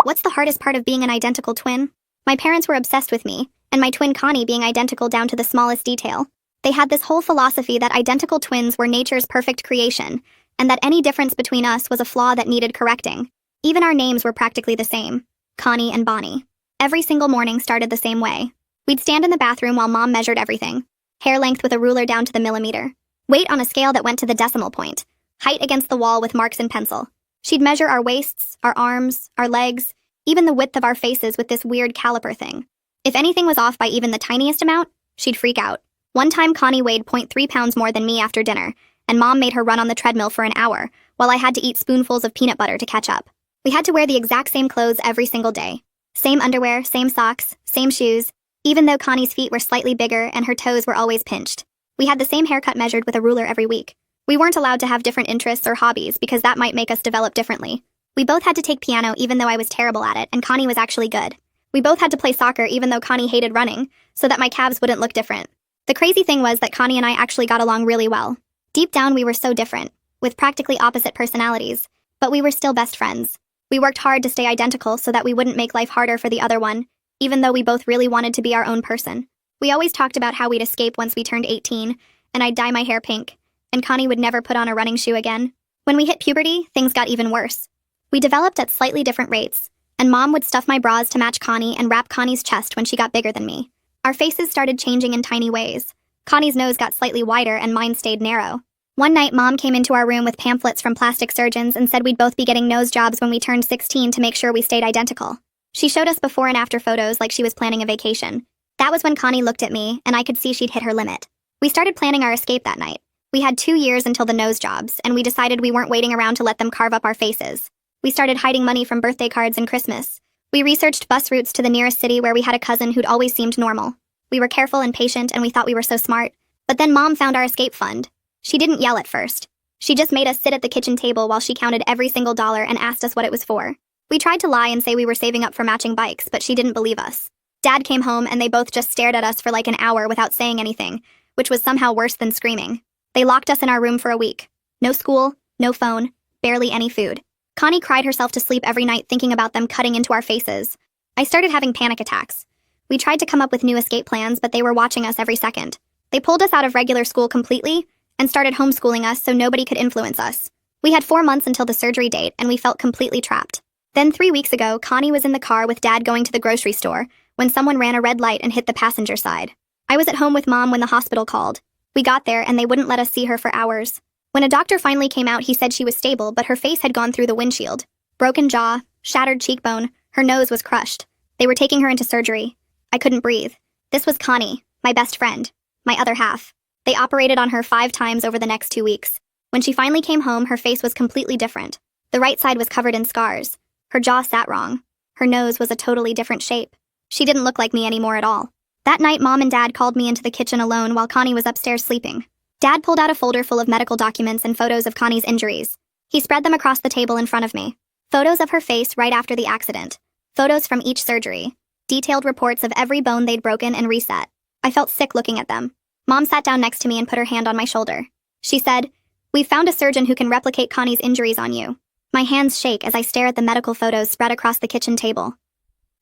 What's the hardest part of being an identical twin? My parents were obsessed with me, and my twin Connie being identical down to the smallest detail. They had this whole philosophy that identical twins were nature's perfect creation, and that any difference between us was a flaw that needed correcting. Even our names were practically the same, Connie and Bonnie. Every single morning started the same way. We'd stand in the bathroom while Mom measured everything. Hair length with a ruler down to the millimeter. Weight on a scale that went to the decimal point. Height against the wall with marks in pencil. She'd measure our waists, our arms, our legs, even the width of our faces with this weird caliper thing. If anything was off by even the tiniest amount, she'd freak out. One time Connie weighed 0.3 pounds more than me after dinner, and Mom made her run on the treadmill for an hour, while I had to eat spoonfuls of peanut butter to catch up. We had to wear the exact same clothes every single day. Same underwear, same socks, same shoes, even though Connie's feet were slightly bigger and her toes were always pinched. We had the same haircut measured with a ruler every week. We weren't allowed to have different interests or hobbies because that might make us develop differently. We both had to take piano even though I was terrible at it and Connie was actually good. We both had to play soccer even though Connie hated running, so that my calves wouldn't look different. The crazy thing was that Connie and I actually got along really well. Deep down we were so different, with practically opposite personalities, but we were still best friends. We worked hard to stay identical so that we wouldn't make life harder for the other one, even though we both really wanted to be our own person. We always talked about how we'd escape once we turned 18, and I'd dye my hair pink, and Connie would never put on a running shoe again. When we hit puberty, things got even worse. We developed at slightly different rates, and Mom would stuff my bras to match Connie and wrap Connie's chest when she got bigger than me. Our faces started changing in tiny ways. Connie's nose got slightly wider and mine stayed narrow. One night, Mom came into our room with pamphlets from plastic surgeons and said we'd both be getting nose jobs when we turned 16 to make sure we stayed identical. She showed us before and after photos like she was planning a vacation. That was when Connie looked at me, and I could see she'd hit her limit. We started planning our escape that night. We had 2 years until the nose jobs, and we decided we weren't waiting around to let them carve up our faces. We started hiding money from birthday cards and Christmas. We researched bus routes to the nearest city where we had a cousin who'd always seemed normal. We were careful and patient, and we thought we were so smart. But then Mom found our escape fund. She didn't yell at first. She just made us sit at the kitchen table while she counted every single dollar and asked us what it was for. We tried to lie and say we were saving up for matching bikes, but she didn't believe us. Dad came home and they both just stared at us for like an hour without saying anything, which was somehow worse than screaming. They locked us in our room for a week. No school, no phone, barely any food. Connie cried herself to sleep every night thinking about them cutting into our faces. I started having panic attacks. We tried to come up with new escape plans, but they were watching us every second. They pulled us out of regular school completely and started homeschooling us so nobody could influence us. We had 4 months until the surgery date, and we felt completely trapped. Then 3 weeks ago, Connie was in the car with Dad going to the grocery store when someone ran a red light and hit the passenger side. I was at home with Mom when the hospital called. We got there, and they wouldn't let us see her for hours. When a doctor finally came out, he said she was stable, but her face had gone through the windshield. Broken jaw, shattered cheekbone, her nose was crushed. They were taking her into surgery. I couldn't breathe. This was Connie, my best friend, my other half. They operated on her 5 times over the next 2 weeks. When she finally came home, her face was completely different. The right side was covered in scars. Her jaw sat wrong. Her nose was a totally different shape. She didn't look like me anymore at all. That night, Mom and Dad called me into the kitchen alone while Connie was upstairs sleeping. Dad pulled out a folder full of medical documents and photos of Connie's injuries. He spread them across the table in front of me. Photos of her face right after the accident. Photos from each surgery. Detailed reports of every bone they'd broken and reset. I felt sick looking at them. Mom sat down next to me and put her hand on my shoulder. She said, "We've found a surgeon who can replicate Connie's injuries on you." My hands shake as I stare at the medical photos spread across the kitchen table.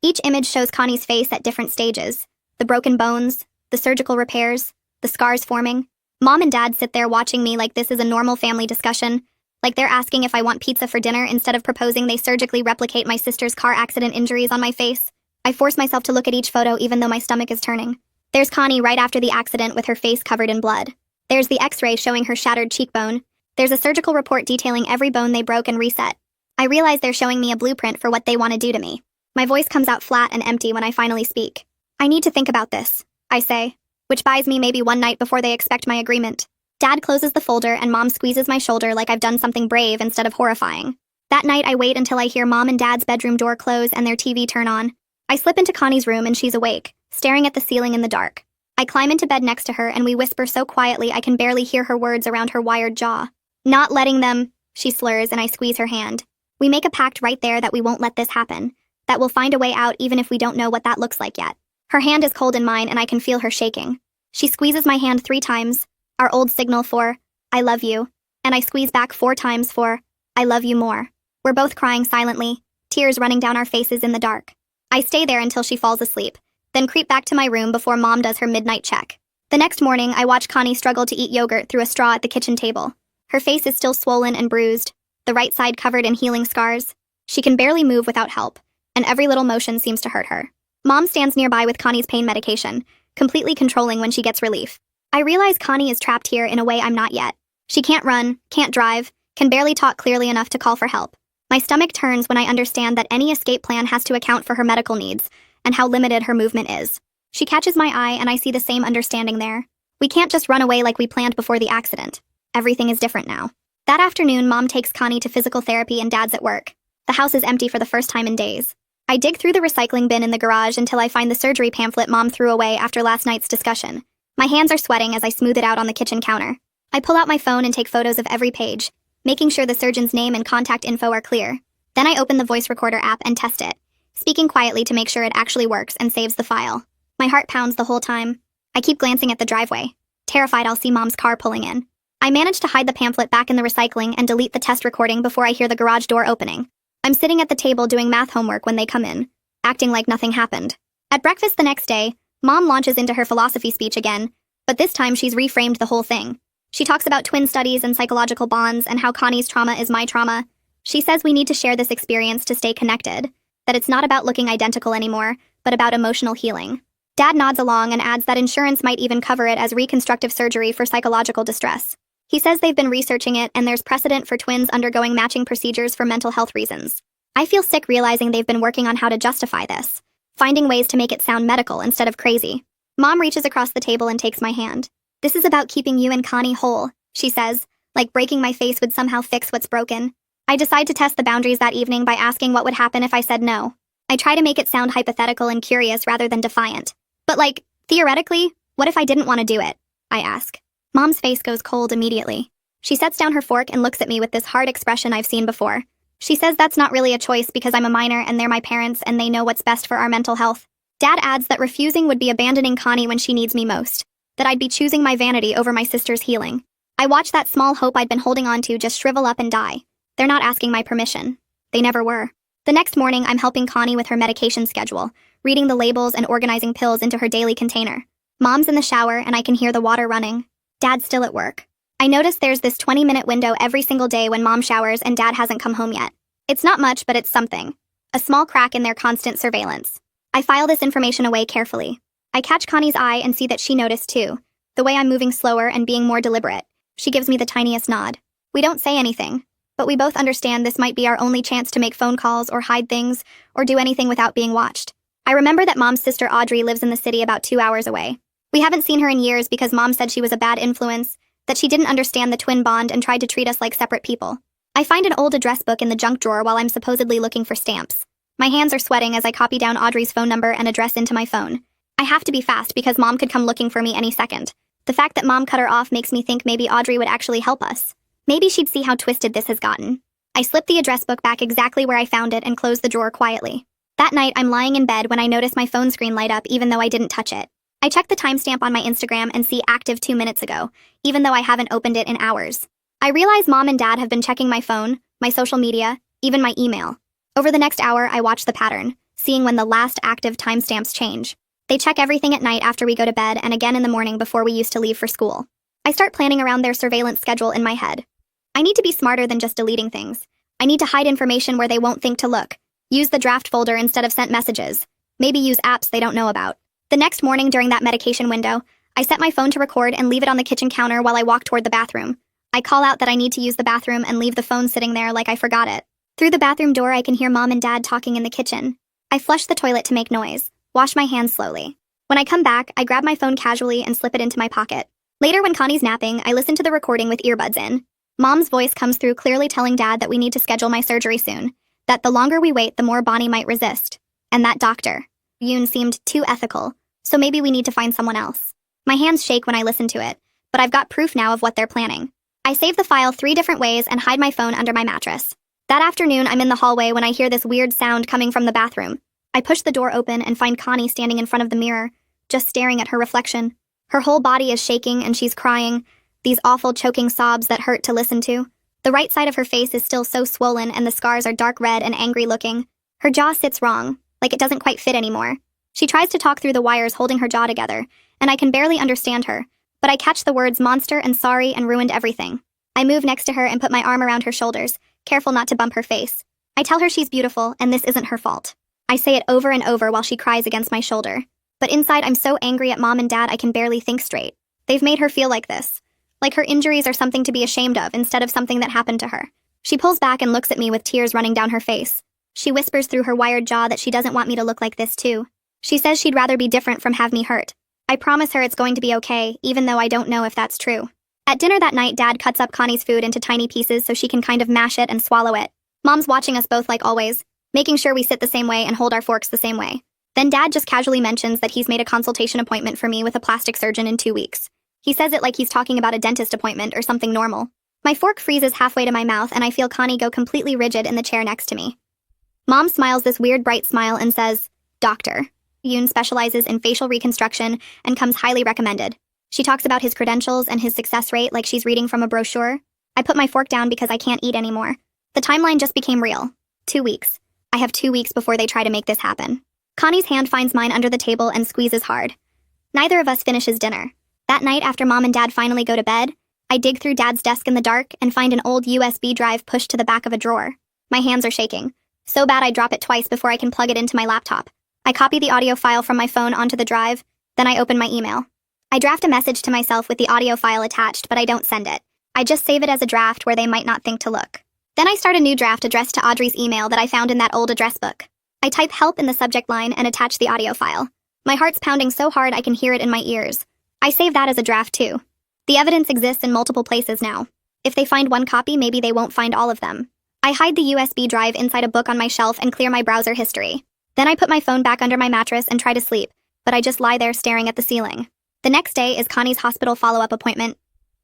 Each image shows Connie's face at different stages. The broken bones, the surgical repairs, the scars forming. Mom and Dad sit there watching me like this is a normal family discussion, like they're asking if I want pizza for dinner instead of proposing they surgically replicate my sister's car accident injuries on my face. I force myself to look at each photo even though my stomach is turning. There's Connie right after the accident with her face covered in blood. There's the x-ray showing her shattered cheekbone. There's a surgical report detailing every bone they broke and reset. I realize they're showing me a blueprint for what they want to do to me. My voice comes out flat and empty when I finally speak. "I need to think about this," I say, which buys me maybe 1 night before they expect my agreement. Dad closes the folder and Mom squeezes my shoulder like I've done something brave instead of horrifying. That night I wait until I hear Mom and Dad's bedroom door close and their TV turn on. I slip into Connie's room and she's awake, staring at the ceiling in the dark. I climb into bed next to her and we whisper so quietly I can barely hear her words around her wired jaw. "Not letting them," she slurs, and I squeeze her hand. We make a pact right there that we won't let this happen, that we'll find a way out even if we don't know what that looks like yet. Her hand is cold in mine and I can feel her shaking. She squeezes my hand 3 times, our old signal for, "I love you," and I squeeze back 4 times for, "I love you more." We're both crying silently, tears running down our faces in the dark. I stay there until she falls asleep, then creep back to my room before Mom does her midnight check. The next morning, I watch Connie struggle to eat yogurt through a straw at the kitchen table. Her face is still swollen and bruised, the right side covered in healing scars. She can barely move without help, and every little motion seems to hurt her. Mom stands nearby with Connie's pain medication, completely controlling when she gets relief. I realize Connie is trapped here in a way I'm not yet. She can't run, can't drive, can barely talk clearly enough to call for help. My stomach turns when I understand that any escape plan has to account for her medical needs, and how limited her movement is. She catches my eye and I see the same understanding there. We can't just run away like we planned before the accident. Everything is different now. That afternoon, Mom takes Connie to physical therapy and Dad's at work. The house is empty for the first time in days. I dig through the recycling bin in the garage until I find the surgery pamphlet Mom threw away after last night's discussion. My hands are sweating as I smooth it out on the kitchen counter. I pull out my phone and take photos of every page, making sure the surgeon's name and contact info are clear. Then I open the voice recorder app and test it, speaking quietly to make sure it actually works and saves the file. My heart pounds the whole time. I keep glancing at the driveway, terrified I'll see Mom's car pulling in. I manage to hide the pamphlet back in the recycling and delete the test recording before I hear the garage door opening. I'm sitting at the table doing math homework when they come in, acting like nothing happened. At breakfast the next day, Mom launches into her philosophy speech again, but this time she's reframed the whole thing. She talks about twin studies and psychological bonds and how Connie's trauma is my trauma. She says we need to share this experience to stay connected, that it's not about looking identical anymore, but about emotional healing. Dad nods along and adds that insurance might even cover it as reconstructive surgery for psychological distress. He says they've been researching it and there's precedent for twins undergoing matching procedures for mental health reasons. I feel sick realizing they've been working on how to justify this, finding ways to make it sound medical instead of crazy. Mom reaches across the table and takes my hand. "This is about keeping you and Connie whole," she says, like breaking my face would somehow fix what's broken. I decide to test the boundaries that evening by asking what would happen if I said no. I try to make it sound hypothetical and curious rather than defiant. But theoretically, what if I didn't want to do it? I ask. Mom's face goes cold immediately. She sets down her fork and looks at me with this hard expression I've seen before. She says that's not really a choice because I'm a minor and they're my parents and they know what's best for our mental health. Dad adds that refusing would be abandoning Connie when she needs me most, that I'd be choosing my vanity over my sister's healing. I watch that small hope I'd been holding on to just shrivel up and die. They're not asking my permission. They never were. The next morning, I'm helping Connie with her medication schedule, reading the labels and organizing pills into her daily container. Mom's in the shower and I can hear the water running. Dad's still at work. I notice there's this 20-minute window every single day when Mom showers and Dad hasn't come home yet. It's not much, but it's something. A small crack in their constant surveillance. I file this information away carefully. I catch Connie's eye and see that she noticed too. The way I'm moving slower and being more deliberate. She gives me the tiniest nod. We don't say anything, but we both understand this might be our only chance to make phone calls or hide things or do anything without being watched. I remember that Mom's sister Audrey lives in the city about 2 hours away. We haven't seen her in years because Mom said she was a bad influence, that she didn't understand the twin bond and tried to treat us like separate people. I find an old address book in the junk drawer while I'm supposedly looking for stamps. My hands are sweating as I copy down Audrey's phone number and address into my phone. I have to be fast because Mom could come looking for me any second. The fact that Mom cut her off makes me think maybe Audrey would actually help us. Maybe she'd see how twisted this has gotten. I slip the address book back exactly where I found it and close the drawer quietly. That night, I'm lying in bed when I notice my phone screen light up even though I didn't touch it. I check the timestamp on my Instagram and see active 2 minutes ago, even though I haven't opened it in hours. I realize Mom and Dad have been checking my phone, my social media, even my email. Over the next hour, I watch the pattern, seeing when the last active timestamps change. They check everything at night after we go to bed and again in the morning before we used to leave for school. I start planning around their surveillance schedule in my head. I need to be smarter than just deleting things. I need to hide information where they won't think to look. Use the draft folder instead of sent messages. Maybe use apps they don't know about. The next morning during that medication window, I set my phone to record and leave it on the kitchen counter while I walk toward the bathroom. I call out that I need to use the bathroom and leave the phone sitting there like I forgot it. Through the bathroom door, I can hear Mom and Dad talking in the kitchen. I flush the toilet to make noise, wash my hands slowly. When I come back, I grab my phone casually and slip it into my pocket. Later, when Connie's napping, I listen to the recording with earbuds in. Mom's voice comes through clearly telling Dad that we need to schedule my surgery soon, that the longer we wait, the more Bonnie might resist. And that doctor, Yoon, seemed too ethical, so maybe we need to find someone else. My hands shake when I listen to it, but I've got proof now of what they're planning. I save the file 3 different ways and hide my phone under my mattress. That afternoon, I'm in the hallway when I hear this weird sound coming from the bathroom. I push the door open and find Connie standing in front of the mirror, just staring at her reflection. Her whole body is shaking and she's crying, these awful choking sobs that hurt to listen to. The right side of her face is still so swollen and the scars are dark red and angry looking. Her jaw sits wrong, like it doesn't quite fit anymore. She tries to talk through the wires holding her jaw together, and I can barely understand her, but I catch the words monster and sorry and ruined everything. I move next to her and put my arm around her shoulders, careful not to bump her face. I tell her she's beautiful and this isn't her fault. I say it over and over while she cries against my shoulder. But inside I'm so angry at Mom and Dad I can barely think straight. They've made her feel like this. Like her injuries are something to be ashamed of instead of something that happened to her. She pulls back and looks at me with tears running down her face. She whispers through her wired jaw that she doesn't want me to look like this too. She says she'd rather be different from have me hurt. I promise her it's going to be okay, even though I don't know if that's true. At dinner that night, Dad cuts up Connie's food into tiny pieces so she can kind of mash it and swallow it. Mom's watching us both like always, making sure we sit the same way and hold our forks the same way. Then Dad just casually mentions that he's made a consultation appointment for me with a plastic surgeon in 2 weeks. He says it like he's talking about a dentist appointment or something normal. My fork freezes halfway to my mouth and I feel Connie go completely rigid in the chair next to me. Mom smiles this weird bright smile and says, "Doctor Yoon specializes in facial reconstruction and comes highly recommended." She talks about his credentials and his success rate like she's reading from a brochure. I put my fork down because I can't eat anymore. The timeline just became real. 2 weeks. I have 2 weeks before they try to make this happen. Connie's hand finds mine under the table and squeezes hard. Neither of us finishes dinner. That night after Mom and Dad finally go to bed, I dig through Dad's desk in the dark and find an old USB drive pushed to the back of a drawer. My hands are shaking. So bad I drop it twice before I can plug it into my laptop. I copy the audio file from my phone onto the drive, then I open my email. I draft a message to myself with the audio file attached, but I don't send it. I just save it as a draft where they might not think to look. Then I start a new draft addressed to Audrey's email that I found in that old address book. I type help in the subject line and attach the audio file. My heart's pounding so hard I can hear it in my ears. I save that as a draft too. The evidence exists in multiple places now. If they find one copy, maybe they won't find all of them. I hide the USB drive inside a book on my shelf and clear my browser history. Then I put my phone back under my mattress and try to sleep, but I just lie there staring at the ceiling. The next day is Connie's hospital follow-up appointment.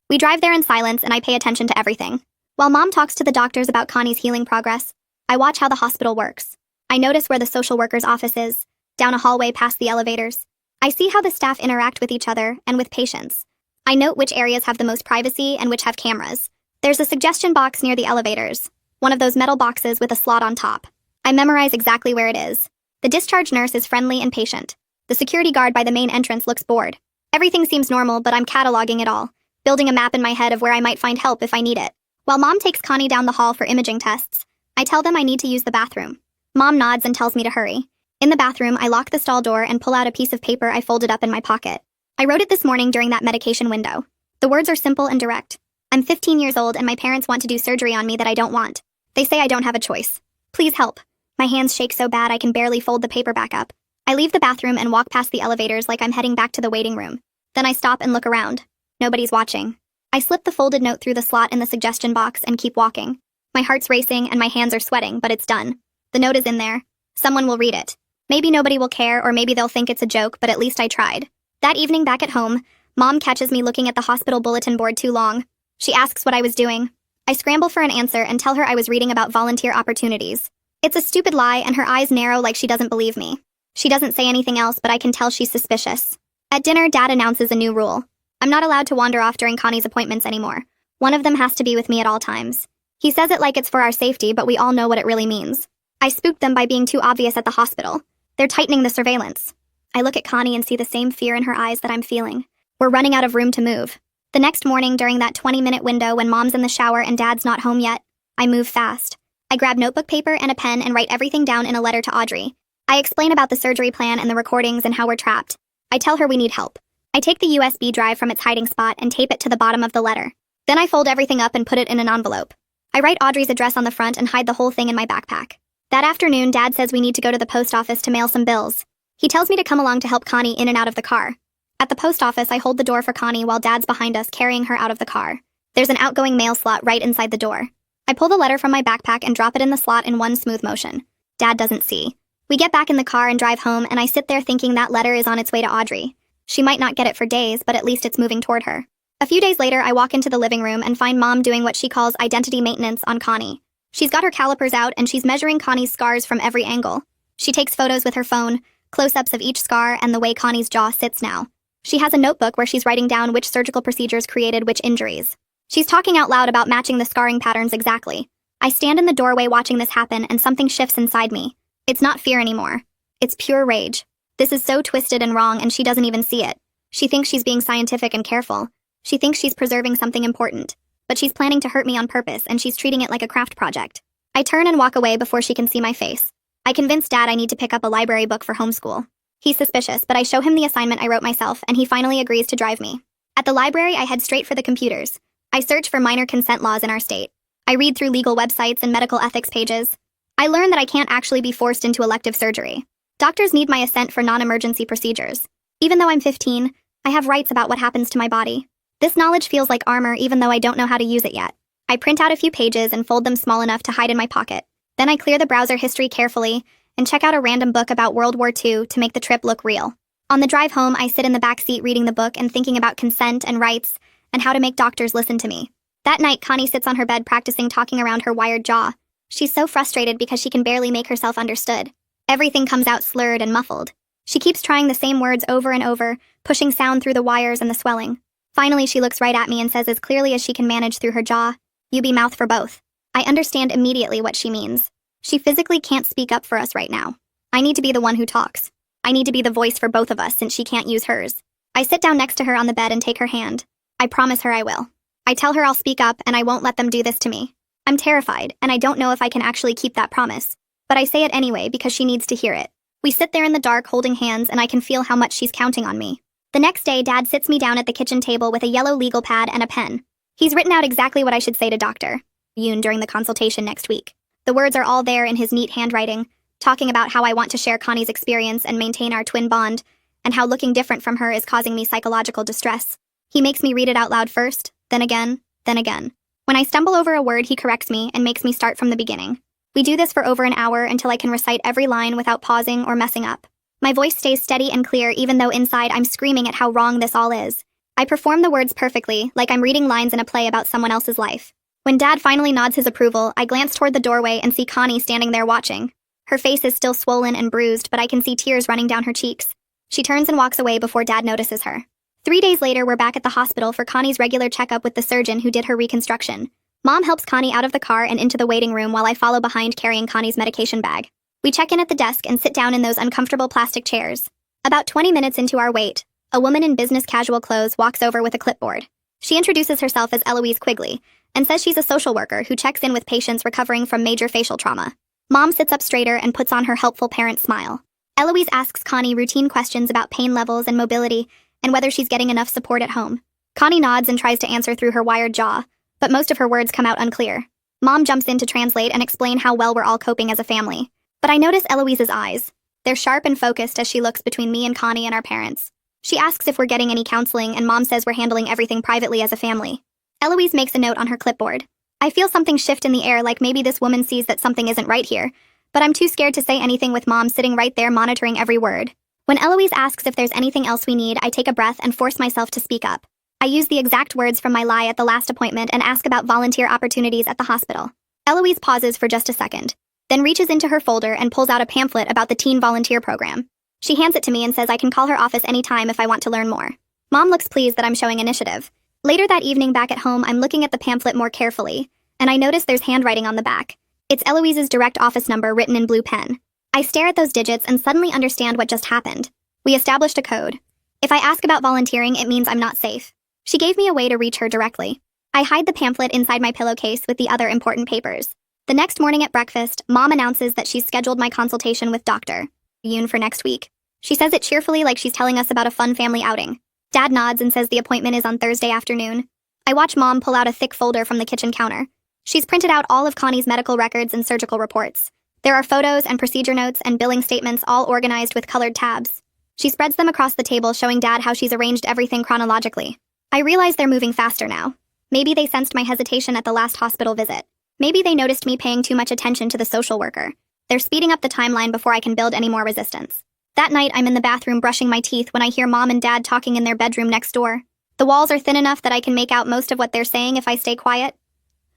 We drive there in silence and I pay attention to everything. While Mom talks to the doctors about Connie's healing progress, I watch how the hospital works. I notice where the social worker's office is, down a hallway past the elevators. I see how the staff interact with each other and with patients. I note which areas have the most privacy and which have cameras. There's a suggestion box near the elevators, one of those metal boxes with a slot on top. I memorize exactly where it is. The discharge nurse is friendly and patient. The security guard by the main entrance looks bored. Everything seems normal, but I'm cataloging it all, building a map in my head of where I might find help if I need it. While Mom takes Connie down the hall for imaging tests, I tell them I need to use the bathroom. Mom nods and tells me to hurry. In the bathroom, I lock the stall door and pull out a piece of paper I folded up in my pocket. I wrote it this morning during that medication window. The words are simple and direct. I'm 15 years old and my parents want to do surgery on me that I don't want. They say I don't have a choice. Please help. My hands shake so bad I can barely fold the paper back up. I leave the bathroom and walk past the elevators like I'm heading back to the waiting room. Then I stop and look around. Nobody's watching. I slip the folded note through the slot in the suggestion box and keep walking. My heart's racing and my hands are sweating, but it's done. The note is in there. Someone will read it. Maybe nobody will care, or maybe they'll think it's a joke, but at least I tried. That evening back at home, Mom catches me looking at the hospital bulletin board too long. She asks what I was doing. I scramble for an answer and tell her I was reading about volunteer opportunities. It's a stupid lie and her eyes narrow like she doesn't believe me. She doesn't say anything else, but I can tell she's suspicious. At dinner, Dad announces a new rule. I'm not allowed to wander off during Connie's appointments anymore. One of them has to be with me at all times. He says it like it's for our safety, but we all know what it really means. I spooked them by being too obvious at the hospital. They're tightening the surveillance. I look at Connie and see the same fear in her eyes that I'm feeling. We're running out of room to move. The next morning, during that 20-minute window when Mom's in the shower and Dad's not home yet, I move fast. I grab notebook paper and a pen and write everything down in a letter to Audrey. I explain about the surgery plan and the recordings and how we're trapped. I tell her we need help. I take the USB drive from its hiding spot and tape it to the bottom of the letter. Then I fold everything up and put it in an envelope. I write Audrey's address on the front and hide the whole thing in my backpack. That afternoon, Dad says we need to go to the post office to mail some bills. He tells me to come along to help Connie in and out of the car. At the post office, I hold the door for Connie while Dad's behind us carrying her out of the car. There's an outgoing mail slot right inside the door. I pull the letter from my backpack and drop it in the slot in one smooth motion. Dad doesn't see. We get back in the car and drive home, and I sit there thinking that letter is on its way to Audrey. She might not get it for days, but at least it's moving toward her. A few days later, I walk into the living room and find Mom doing what she calls identity maintenance on Connie. She's got her calipers out and she's measuring Connie's scars from every angle. She takes photos with her phone, close-ups of each scar and the way Connie's jaw sits now. She has a notebook where she's writing down which surgical procedures created which injuries. She's talking out loud about matching the scarring patterns exactly. I stand in the doorway watching this happen and something shifts inside me. It's not fear anymore. It's pure rage. This is so twisted and wrong, and she doesn't even see it. She thinks she's being scientific and careful. She thinks she's preserving something important. But she's planning to hurt me on purpose, and she's treating it like a craft project. I turn and walk away before she can see my face. I convince Dad I need to pick up a library book for homeschool. He's suspicious, but I show him the assignment I wrote myself, and he finally agrees to drive me. At the library, I head straight for the computers. I search for minor consent laws in our state. I read through legal websites and medical ethics pages. I learn that I can't actually be forced into elective surgery. Doctors need my assent for non-emergency procedures. Even though I'm 15, I have rights about what happens to my body. This knowledge feels like armor even though I don't know how to use it yet. I print out a few pages and fold them small enough to hide in my pocket. Then I clear the browser history carefully and check out a random book about World War II to make the trip look real. On the drive home, I sit in the back seat reading the book and thinking about consent and rights and how to make doctors listen to me. That night, Connie sits on her bed practicing talking around her wired jaw. She's so frustrated because she can barely make herself understood. Everything comes out slurred and muffled. She keeps trying the same words over and over, pushing sound through the wires and the swelling. Finally, she looks right at me and says as clearly as she can manage through her jaw, "You be mouth for both." I understand immediately what she means. She physically can't speak up for us right now. I need to be the one who talks. I need to be the voice for both of us since she can't use hers. I sit down next to her on the bed and take her hand. I promise her I will. I tell her I'll speak up and I won't let them do this to me. I'm terrified, and I don't know if I can actually keep that promise. But I say it anyway because she needs to hear it. We sit there in the dark holding hands, and I can feel how much she's counting on me. The next day, Dad sits me down at the kitchen table with a yellow legal pad and a pen. He's written out exactly what I should say to Dr. Yoon during the consultation next week. The words are all there in his neat handwriting, talking about how I want to share Connie's experience and maintain our twin bond, and how looking different from her is causing me psychological distress. He makes me read it out loud first, then again, then again. When I stumble over a word, he corrects me and makes me start from the beginning. We do this for over an hour until I can recite every line without pausing or messing up. My voice stays steady and clear even though inside I'm screaming at how wrong this all is. I perform the words perfectly, like I'm reading lines in a play about someone else's life. When Dad finally nods his approval, I glance toward the doorway and see Connie standing there watching. Her face is still swollen and bruised, but I can see tears running down her cheeks. She turns and walks away before Dad notices her. 3 days later, we're back at the hospital for Connie's regular checkup with the surgeon who did her reconstruction. Mom helps Connie out of the car and into the waiting room while I follow behind carrying Connie's medication bag. We check in at the desk and sit down in those uncomfortable plastic chairs. About 20 minutes into our wait, a woman in business casual clothes walks over with a clipboard. She introduces herself as Eloise Quigley and says she's a social worker who checks in with patients recovering from major facial trauma. Mom sits up straighter and puts on her helpful parent smile. Eloise asks Connie routine questions about pain levels and mobility and whether she's getting enough support at home. Connie nods and tries to answer through her wired jaw, but most of her words come out unclear. Mom jumps in to translate and explain how well we're all coping as a family. But I notice Eloise's eyes. They're sharp and focused as she looks between me and Connie and our parents. She asks if we're getting any counseling, and Mom says we're handling everything privately as a family. Eloise makes a note on her clipboard. I feel something shift in the air, like maybe this woman sees that something isn't right here, but I'm too scared to say anything with Mom sitting right there monitoring every word. When Eloise asks if there's anything else we need, I take a breath and force myself to speak up. I use the exact words from my lie at the last appointment and ask about volunteer opportunities at the hospital. Eloise pauses for just a second, then reaches into her folder and pulls out a pamphlet about the teen volunteer program. She hands it to me and says I can call her office anytime if I want to learn more. Mom looks pleased that I'm showing initiative. Later that evening back at home, I'm looking at the pamphlet more carefully, and I notice there's handwriting on the back. It's Eloise's direct office number written in blue pen. I stare at those digits and suddenly understand what just happened. We established a code. If I ask about volunteering, it means I'm not safe. She gave me a way to reach her directly. I hide the pamphlet inside my pillowcase with the other important papers. The next morning at breakfast, Mom announces that she's scheduled my consultation with Dr. Yoon for next week. She says it cheerfully like she's telling us about a fun family outing. Dad nods and says the appointment is on Thursday afternoon. I watch Mom pull out a thick folder from the kitchen counter. She's printed out all of Connie's medical records and surgical reports. There are photos and procedure notes and billing statements all organized with colored tabs. She spreads them across the table, showing Dad how she's arranged everything chronologically. I realize they're moving faster now. Maybe they sensed my hesitation at the last hospital visit. Maybe they noticed me paying too much attention to the social worker. They're speeding up the timeline before I can build any more resistance. That night, I'm in the bathroom brushing my teeth when I hear Mom and Dad talking in their bedroom next door. The walls are thin enough that I can make out most of what they're saying if I stay quiet.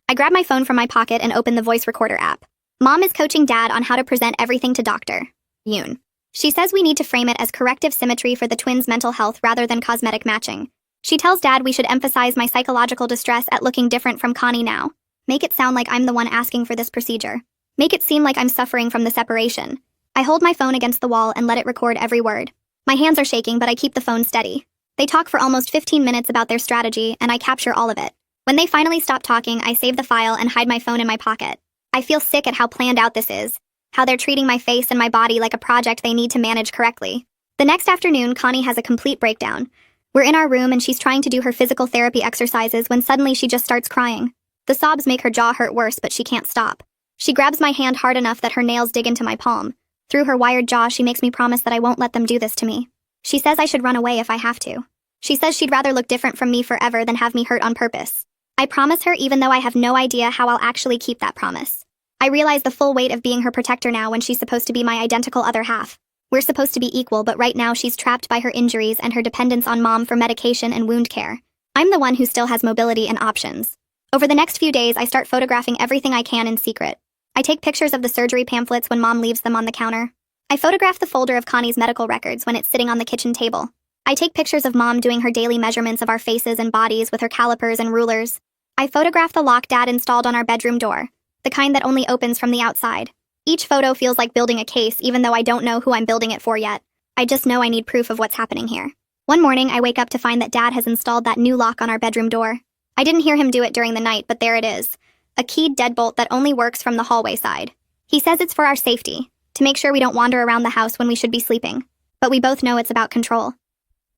I grab my phone from my pocket and open the voice recorder app. Mom is coaching Dad on how to present everything to Dr. Yoon. She says we need to frame it as corrective symmetry for the twins' mental health rather than cosmetic matching. She tells Dad we should emphasize my psychological distress at looking different from Connie now. Make it sound like I'm the one asking for this procedure. Make it seem like I'm suffering from the separation. I hold my phone against the wall and let it record every word. My hands are shaking, but I keep the phone steady. They talk for almost 15 minutes about their strategy, and I capture all of it. When they finally stop talking, I save the file and hide my phone in my pocket. I feel sick at how planned out this is, how they're treating my face and my body like a project they need to manage correctly. The next afternoon, Connie has a complete breakdown. We're in our room and she's trying to do her physical therapy exercises when suddenly she just starts crying. The sobs make her jaw hurt worse, but she can't stop. She grabs my hand hard enough that her nails dig into my palm. Through her wired jaw, she makes me promise that I won't let them do this to me. She says I should run away if I have to. She says she'd rather look different from me forever than have me hurt on purpose. I promise her, even though I have no idea how I'll actually keep that promise. I realize the full weight of being her protector now when she's supposed to be my identical other half. We're supposed to be equal, but right now she's trapped by her injuries and her dependence on Mom for medication and wound care. I'm the one who still has mobility and options. Over the next few days, I start photographing everything I can in secret. I take pictures of the surgery pamphlets when Mom leaves them on the counter. I photograph the folder of Connie's medical records when it's sitting on the kitchen table. I take pictures of Mom doing her daily measurements of our faces and bodies with her calipers and rulers. I photograph the lock Dad installed on our bedroom door, the kind that only opens from the outside. Each photo feels like building a case, even though I don't know who I'm building it for yet. I just know I need proof of what's happening here. One morning, I wake up to find that Dad has installed that new lock on our bedroom door. I didn't hear him do it during the night, but there it is. A keyed deadbolt that only works from the hallway side. He says it's for our safety, to make sure we don't wander around the house when we should be sleeping. But we both know it's about control.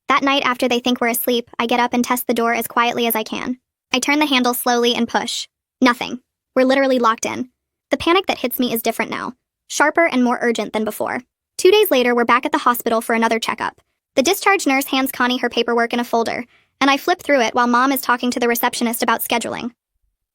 That night, after they think we're asleep, I get up and test the door as quietly as I can. I turn the handle slowly and push. Nothing. We're literally locked in. The panic that hits me is different now. Sharper and more urgent than before. 2 days later, we're back at the hospital for another checkup. The discharge nurse hands Connie her paperwork in a folder, and I flip through it while Mom is talking to the receptionist about scheduling.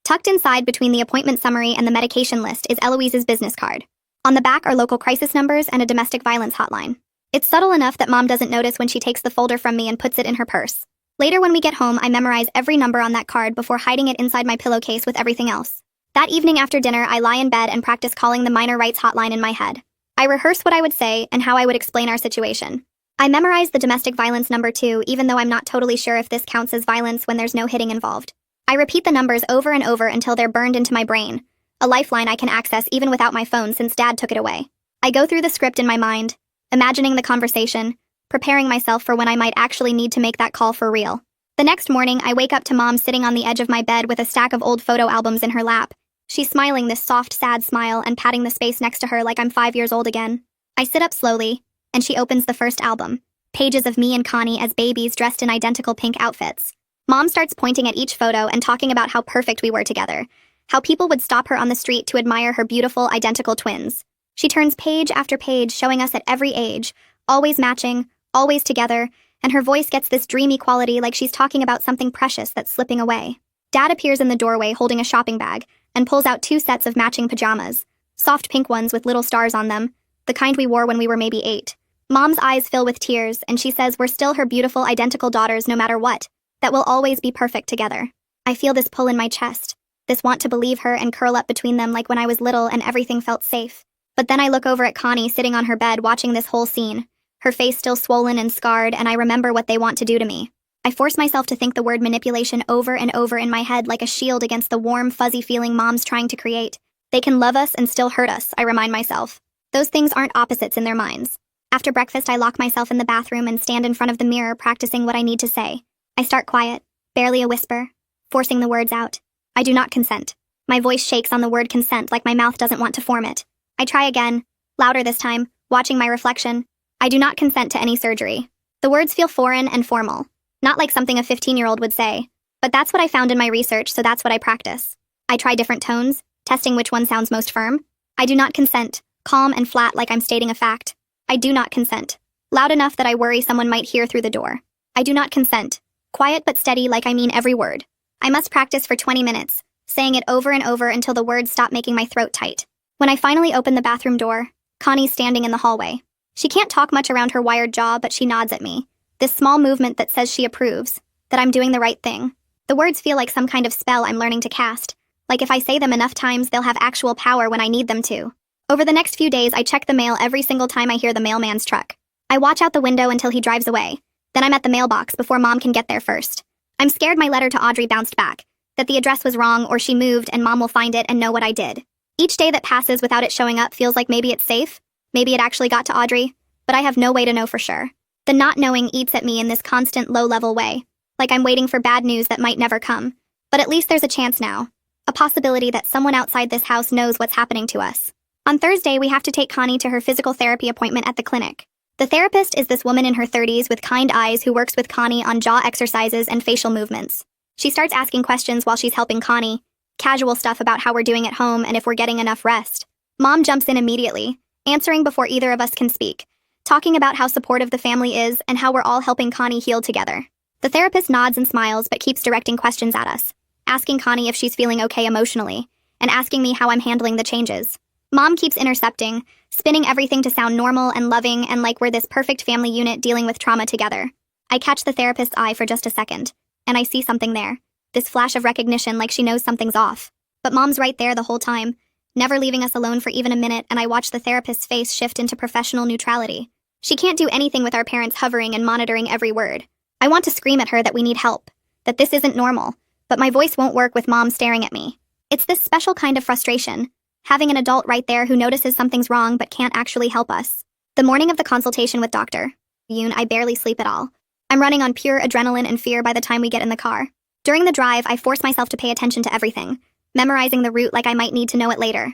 Tucked inside between the appointment summary and the medication list is Eloise's business card. On the back are local crisis numbers and a domestic violence hotline. It's subtle enough that Mom doesn't notice when she takes the folder from me and puts it in her purse. Later when we get home, I memorize every number on that card before hiding it inside my pillowcase with everything else. That evening after dinner, I lie in bed and practice calling the minor rights hotline in my head. I rehearse what I would say and how I would explain our situation. I memorize the domestic violence number too, even though I'm not totally sure if this counts as violence when there's no hitting involved. I repeat the numbers over and over until they're burned into my brain, a lifeline I can access even without my phone since Dad took it away. I go through the script in my mind, imagining the conversation, preparing myself for when I might actually need to make that call for real. The next morning, I wake up to Mom sitting on the edge of my bed with a stack of old photo albums in her lap. She's smiling this soft, sad smile and patting the space next to her like I'm 5 years old again. I sit up slowly, and she opens the first album. Pages of me and Connie as babies dressed in identical pink outfits. Mom starts pointing at each photo and talking about how perfect we were together, how people would stop her on the street to admire her beautiful, identical twins. She turns page after page, showing us at every age, always matching, always together, and her voice gets this dreamy quality like she's talking about something precious that's slipping away. Dad appears in the doorway holding a shopping bag and pulls out 2 sets of matching pajamas, soft pink ones with little stars on them, the kind we wore when we were maybe 8. Mom's eyes fill with tears, and she says we're still her beautiful, identical daughters no matter what, that we'll always be perfect together. I feel this pull in my chest, this want to believe her and curl up between them like when I was little and everything felt safe. But then I look over at Connie sitting on her bed watching this whole scene, her face still swollen and scarred, and I remember what they want to do to me. I force myself to think the word manipulation over and over in my head like a shield against the warm, fuzzy feeling Mom's trying to create. They can love us and still hurt us, I remind myself. Those things aren't opposites in their minds. After breakfast, I lock myself in the bathroom and stand in front of the mirror practicing what I need to say. I start quiet, barely a whisper, forcing the words out. I do not consent. My voice shakes on the word consent like my mouth doesn't want to form it. I try again, louder this time, watching my reflection. I do not consent to any surgery. The words feel foreign and formal. Not like something a 15-year-old would say. But that's what I found in my research, so that's what I practice. I try different tones, testing which one sounds most firm. I do not consent, calm and flat like I'm stating a fact. I do not consent. Loud enough that I worry someone might hear through the door. I do not consent. Quiet but steady like I mean every word. I must practice for 20 minutes, saying it over and over until the words stop making my throat tight. When I finally open the bathroom door, Connie's standing in the hallway. She can't talk much around her wired jaw, but she nods at me. This small movement that says she approves, that I'm doing the right thing. The words feel like some kind of spell I'm learning to cast. Like if I say them enough times, they'll have actual power when I need them to. Over the next few days, I check the mail every single time I hear the mailman's truck. I watch out the window until he drives away. Then I'm at the mailbox before Mom can get there first. I'm scared my letter to Audrey bounced back, that the address was wrong or she moved and Mom will find it and know what I did. Each day that passes without it showing up feels like maybe it's safe, Maybe it actually got to Audrey, but I have no way to know for sure. The not knowing eats at me in this constant low-level way, like I'm waiting for bad news that might never come. But at least there's a chance now. A possibility that someone outside this house knows what's happening to us. On Thursday, we have to take Connie to her physical therapy appointment at the clinic. The therapist is this woman in her 30s with kind eyes who works with Connie on jaw exercises and facial movements. She starts asking questions while she's helping Connie, casual stuff about how we're doing at home and if we're getting enough rest. Mom jumps in immediately, answering before either of us can speak, talking about how supportive the family is and how we're all helping Connie heal together. The therapist nods and smiles but keeps directing questions at us, asking Connie if she's feeling okay emotionally, and asking me how I'm handling the changes. Mom keeps intercepting, spinning everything to sound normal and loving and like we're this perfect family unit dealing with trauma together. I catch the therapist's eye for just a second, and I see something there. This flash of recognition like she knows something's off. But Mom's right there the whole time, never leaving us alone for even a minute, and I watch the therapist's face shift into professional neutrality. She can't do anything with our parents hovering and monitoring every word. I want to scream at her that we need help, that this isn't normal, but my voice won't work with Mom staring at me. It's this special kind of frustration, having an adult right there who notices something's wrong but can't actually help us. The morning of the consultation with Dr. Yoon, I barely sleep at all. I'm running on pure adrenaline and fear by the time we get in the car. During the drive, I force myself to pay attention to everything, memorizing the route like I might need to know it later.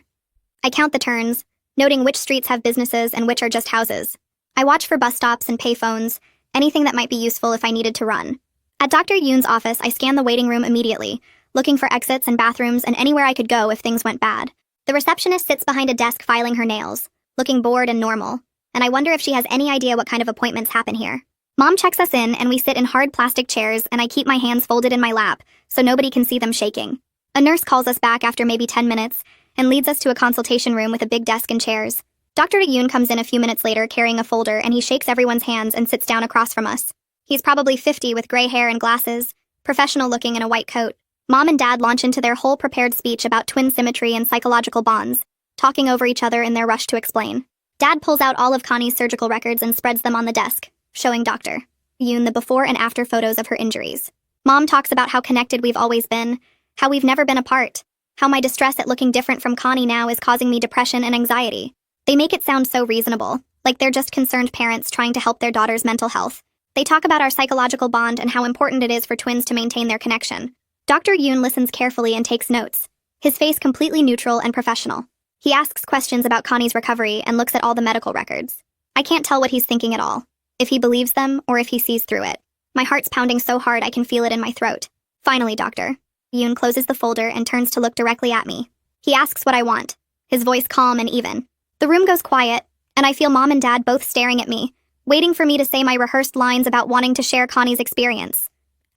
I count the turns, noting which streets have businesses and which are just houses. I watch for bus stops and payphones, anything that might be useful if I needed to run. At Dr. Yoon's office, I scan the waiting room immediately, looking for exits and bathrooms and anywhere I could go if things went bad. The receptionist sits behind a desk filing her nails, looking bored and normal, and I wonder if she has any idea what kind of appointments happen here. Mom checks us in, and we sit in hard plastic chairs, and I keep my hands folded in my lap so nobody can see them shaking. A nurse calls us back after maybe 10 minutes and leads us to a consultation room with a big desk and chairs. Dr. Yoon comes in a few minutes later carrying a folder, and he shakes everyone's hands and sits down across from us. He's probably 50 with gray hair and glasses, professional looking in a white coat. Mom and Dad launch into their whole prepared speech about twin symmetry and psychological bonds, talking over each other in their rush to explain. Dad pulls out all of Connie's surgical records and spreads them on the desk, showing Dr. Yoon the before and after photos of her injuries. Mom talks about how connected we've always been, how we've never been apart, how my distress at looking different from Connie now is causing me depression and anxiety. They make it sound so reasonable, like they're just concerned parents trying to help their daughter's mental health. They talk about our psychological bond and how important it is for twins to maintain their connection. Dr. Yoon listens carefully and takes notes, his face completely neutral and professional. He asks questions about Connie's recovery and looks at all the medical records. I can't tell what he's thinking at all, if he believes them or if he sees through it. My heart's pounding so hard I can feel it in my throat. Finally, Dr. Yoon closes the folder and turns to look directly at me. He asks what I want, his voice calm and even. The room goes quiet, and I feel Mom and Dad both staring at me, waiting for me to say my rehearsed lines about wanting to share Connie's experience.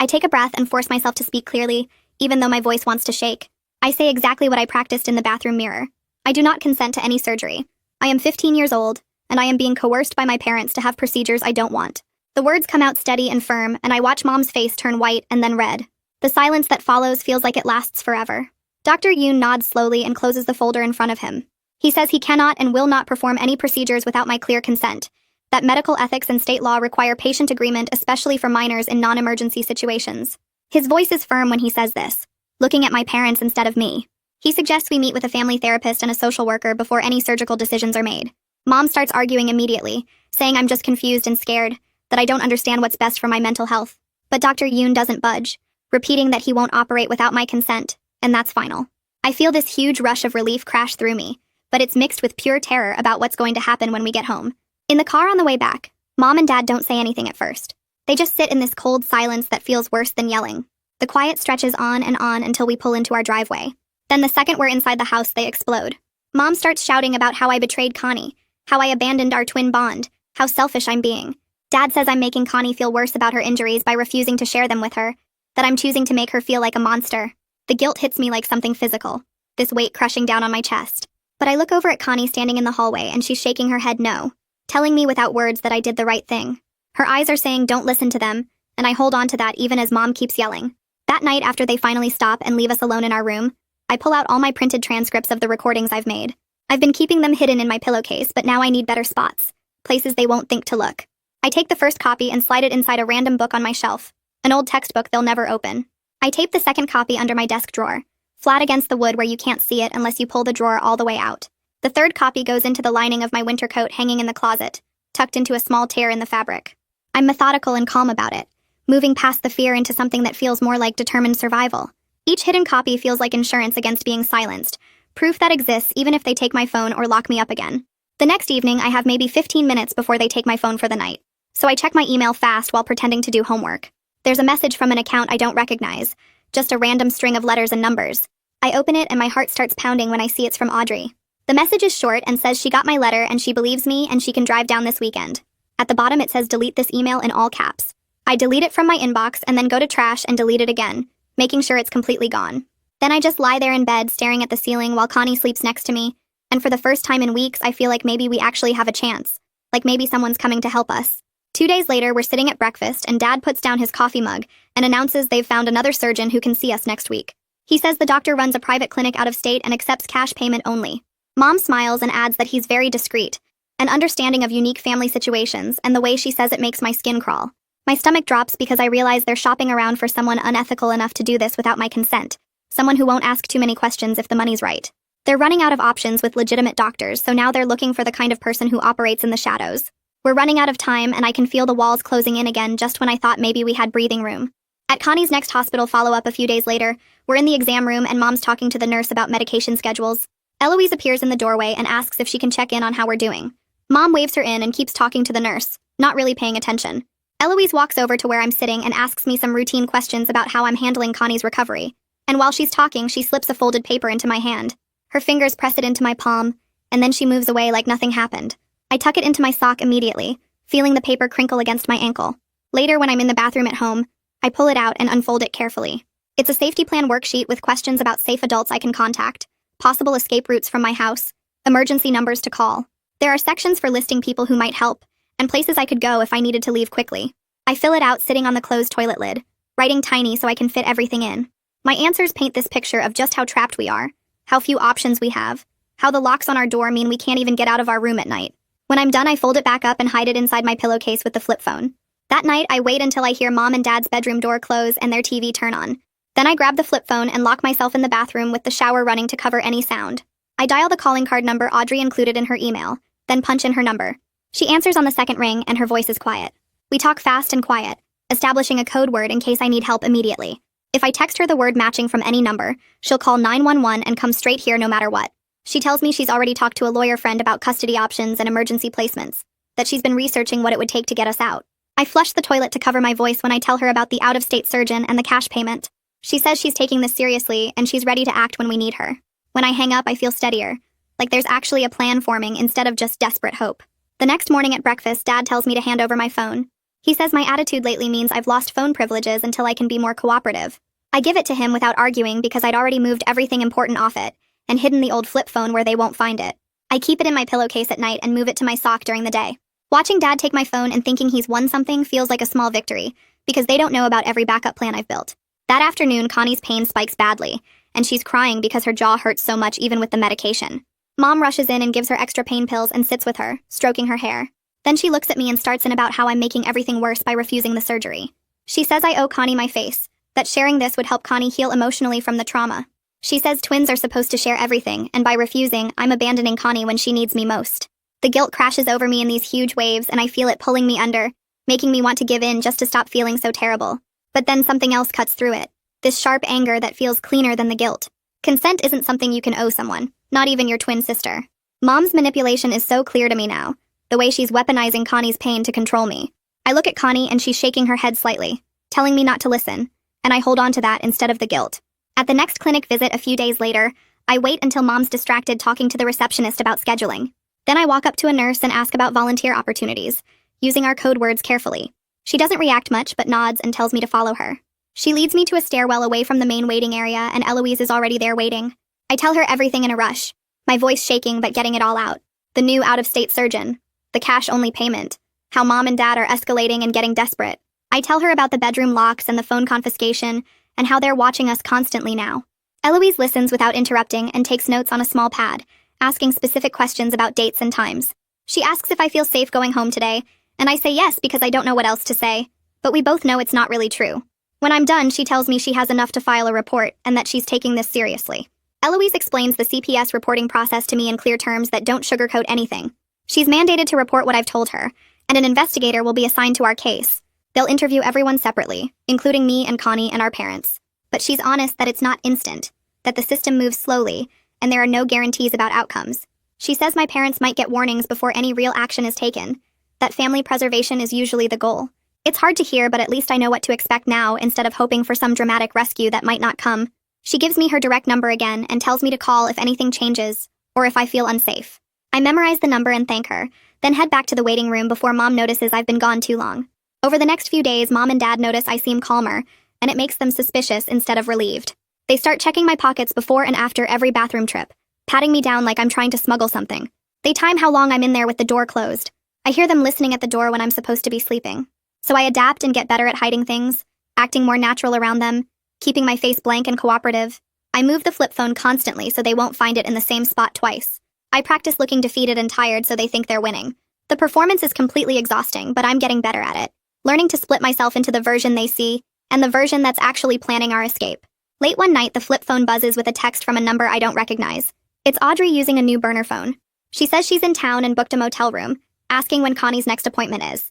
I take a breath and force myself to speak clearly, even though my voice wants to shake. I say exactly what I practiced in the bathroom mirror. I do not consent to any surgery. I am 15 years old, and I am being coerced by my parents to have procedures I don't want. The words come out steady and firm, and I watch Mom's face turn white and then red. The silence that follows feels like it lasts forever. Dr. Yoon nods slowly and closes the folder in front of him. He says he cannot and will not perform any procedures without my clear consent, that medical ethics and state law require patient agreement, especially for minors in non-emergency situations. His voice is firm when he says this, looking at my parents instead of me. He suggests we meet with a family therapist and a social worker before any surgical decisions are made. Mom starts arguing immediately, saying I'm just confused and scared, that I don't understand what's best for my mental health. But Dr. Yoon doesn't budge, repeating that he won't operate without my consent, and that's final. I feel this huge rush of relief crash through me, but it's mixed with pure terror about what's going to happen when we get home. In the car on the way back, Mom and Dad don't say anything at first. They just sit in this cold silence that feels worse than yelling. The quiet stretches on and on until we pull into our driveway. Then the second we're inside the house, they explode. Mom starts shouting about how I betrayed Connie, how I abandoned our twin bond, how selfish I'm being. Dad says I'm making Connie feel worse about her injuries by refusing to share them with her, that I'm choosing to make her feel like a monster. The guilt hits me like something physical, this weight crushing down on my chest. But I look over at Connie standing in the hallway and she's shaking her head no, telling me without words that I did the right thing. Her eyes are saying don't listen to them, and I hold on to that even as Mom keeps yelling. That night after they finally stop and leave us alone in our room, I pull out all my printed transcripts of the recordings I've made. I've been keeping them hidden in my pillowcase, but now I need better spots, places they won't think to look. I take the first copy and slide it inside a random book on my shelf, an old textbook they'll never open. I tape the second copy under my desk drawer, flat against the wood where you can't see it unless you pull the drawer all the way out. The third copy goes into the lining of my winter coat hanging in the closet, tucked into a small tear in the fabric. I'm methodical and calm about it, moving past the fear into something that feels more like determined survival. Each hidden copy feels like insurance against being silenced, proof that exists even if they take my phone or lock me up again. The next evening, I have maybe 15 minutes before they take my phone for the night, so I check my email fast while pretending to do homework. There's a message from an account I don't recognize, just a random string of letters and numbers. I open it and my heart starts pounding when I see it's from Audrey. The message is short and says she got my letter and she believes me and she can drive down this weekend. At the bottom it says delete this email in all caps. I delete it from my inbox and then go to trash and delete it again, making sure it's completely gone. Then I just lie there in bed staring at the ceiling while Connie sleeps next to me, and for the first time in weeks I feel like maybe we actually have a chance. Like maybe someone's coming to help us. 2 days later, we're sitting at breakfast and Dad puts down his coffee mug and announces they've found another surgeon who can see us next week. He says the doctor runs a private clinic out of state and accepts cash payment only. Mom smiles and adds that he's very discreet, an understanding of unique family situations, and the way she says it makes my skin crawl. My stomach drops because I realize they're shopping around for someone unethical enough to do this without my consent, someone who won't ask too many questions if the money's right. They're running out of options with legitimate doctors, so now they're looking for the kind of person who operates in the shadows. We're running out of time, and I can feel the walls closing in again just when I thought maybe we had breathing room. At Connie's next hospital follow-up a few days later, we're in the exam room and Mom's talking to the nurse about medication schedules. Eloise appears in the doorway and asks if she can check in on how we're doing. Mom waves her in and keeps talking to the nurse, not really paying attention. Eloise walks over to where I'm sitting and asks me some routine questions about how I'm handling Connie's recovery. And while she's talking, she slips a folded paper into my hand. Her fingers press it into my palm, and then she moves away like nothing happened. I tuck it into my sock immediately, feeling the paper crinkle against my ankle. Later, when I'm in the bathroom at home, I pull it out and unfold it carefully. It's a safety plan worksheet with questions about safe adults I can contact, possible escape routes from my house, emergency numbers to call. There are sections for listing people who might help, and places I could go if I needed to leave quickly. I fill it out sitting on the closed toilet lid, writing tiny so I can fit everything in. My answers paint this picture of just how trapped we are, how few options we have, how the locks on our door mean we can't even get out of our room at night. When I'm done, I fold it back up and hide it inside my pillowcase with the flip phone. That night, I wait until I hear Mom and Dad's bedroom door close and their TV turn on. Then I grab the flip phone and lock myself in the bathroom with the shower running to cover any sound. I dial the calling card number Audrey included in her email, then punch in her number. She answers on the second ring and her voice is quiet. We talk fast and quiet, establishing a code word in case I need help immediately. If I text her the word matching from any number, she'll call 911 and come straight here no matter what. She tells me she's already talked to a lawyer friend about custody options and emergency placements, that she's been researching what it would take to get us out. I flush the toilet to cover my voice when I tell her about the out-of-state surgeon and the cash payment. She says she's taking this seriously and she's ready to act when we need her. When I hang up, I feel steadier, like there's actually a plan forming instead of just desperate hope. The next morning at breakfast, Dad tells me to hand over my phone. He says my attitude lately means I've lost phone privileges until I can be more cooperative. I give it to him without arguing because I'd already moved everything important off it and hidden the old flip phone where they won't find it. I keep it in my pillowcase at night and move it to my sock during the day. Watching Dad take my phone and thinking he's won something feels like a small victory, because they don't know about every backup plan I've built. That afternoon, Connie's pain spikes badly, and she's crying because her jaw hurts so much even with the medication. Mom rushes in and gives her extra pain pills and sits with her, stroking her hair. Then she looks at me and starts in about how I'm making everything worse by refusing the surgery. She says I owe Connie my face, that sharing this would help Connie heal emotionally from the trauma. She says twins are supposed to share everything, and by refusing, I'm abandoning Connie when she needs me most. The guilt crashes over me in these huge waves, and I feel it pulling me under, making me want to give in just to stop feeling so terrible. But then something else cuts through it. This sharp anger that feels cleaner than the guilt. Consent isn't something you can owe someone, not even your twin sister. Mom's manipulation is so clear to me now, the way she's weaponizing Connie's pain to control me. I look at Connie and she's shaking her head slightly, telling me not to listen, and I hold on to that instead of the guilt. At the next clinic visit a few days later, I wait until Mom's distracted talking to the receptionist about scheduling. Then I walk up to a nurse and ask about volunteer opportunities, using our code words carefully. She doesn't react much but nods and tells me to follow her. She leads me to a stairwell away from the main waiting area, and Eloise is already there waiting. I tell her everything in a rush, my voice shaking but getting it all out. The new out-of-state surgeon, the cash-only payment, how Mom and Dad are escalating and getting desperate. I tell her about the bedroom locks and the phone confiscation, and how they're watching us constantly now. Eloise listens without interrupting and takes notes on a small pad, asking specific questions about dates and times. She asks if I feel safe going home today, and I say yes because I don't know what else to say, but we both know it's not really true. When I'm done, she tells me she has enough to file a report and that she's taking this seriously. Eloise explains the CPS reporting process to me in clear terms that don't sugarcoat anything. She's mandated to report what I've told her, and an investigator will be assigned to our case. They'll interview everyone separately, including me and Connie and our parents. But she's honest that it's not instant, that the system moves slowly, and there are no guarantees about outcomes. She says my parents might get warnings before any real action is taken, that family preservation is usually the goal. It's hard to hear, but at least I know what to expect now instead of hoping for some dramatic rescue that might not come. She gives me her direct number again and tells me to call if anything changes, or if I feel unsafe. I memorize the number and thank her, then head back to the waiting room before Mom notices I've been gone too long. Over the next few days, Mom and Dad notice I seem calmer, and it makes them suspicious instead of relieved. They start checking my pockets before and after every bathroom trip, patting me down like I'm trying to smuggle something. They time how long I'm in there with the door closed. I hear them listening at the door when I'm supposed to be sleeping. So I adapt and get better at hiding things, acting more natural around them, keeping my face blank and cooperative. I move the flip phone constantly so they won't find it in the same spot twice. I practice looking defeated and tired so they think they're winning. The performance is completely exhausting, but I'm getting better at it, learning to split myself into the version they see and the version that's actually planning our escape. Late one night, the flip phone buzzes with a text from a number I don't recognize. It's Audrey using a new burner phone. She says she's in town and booked a motel room, asking when Connie's next appointment is.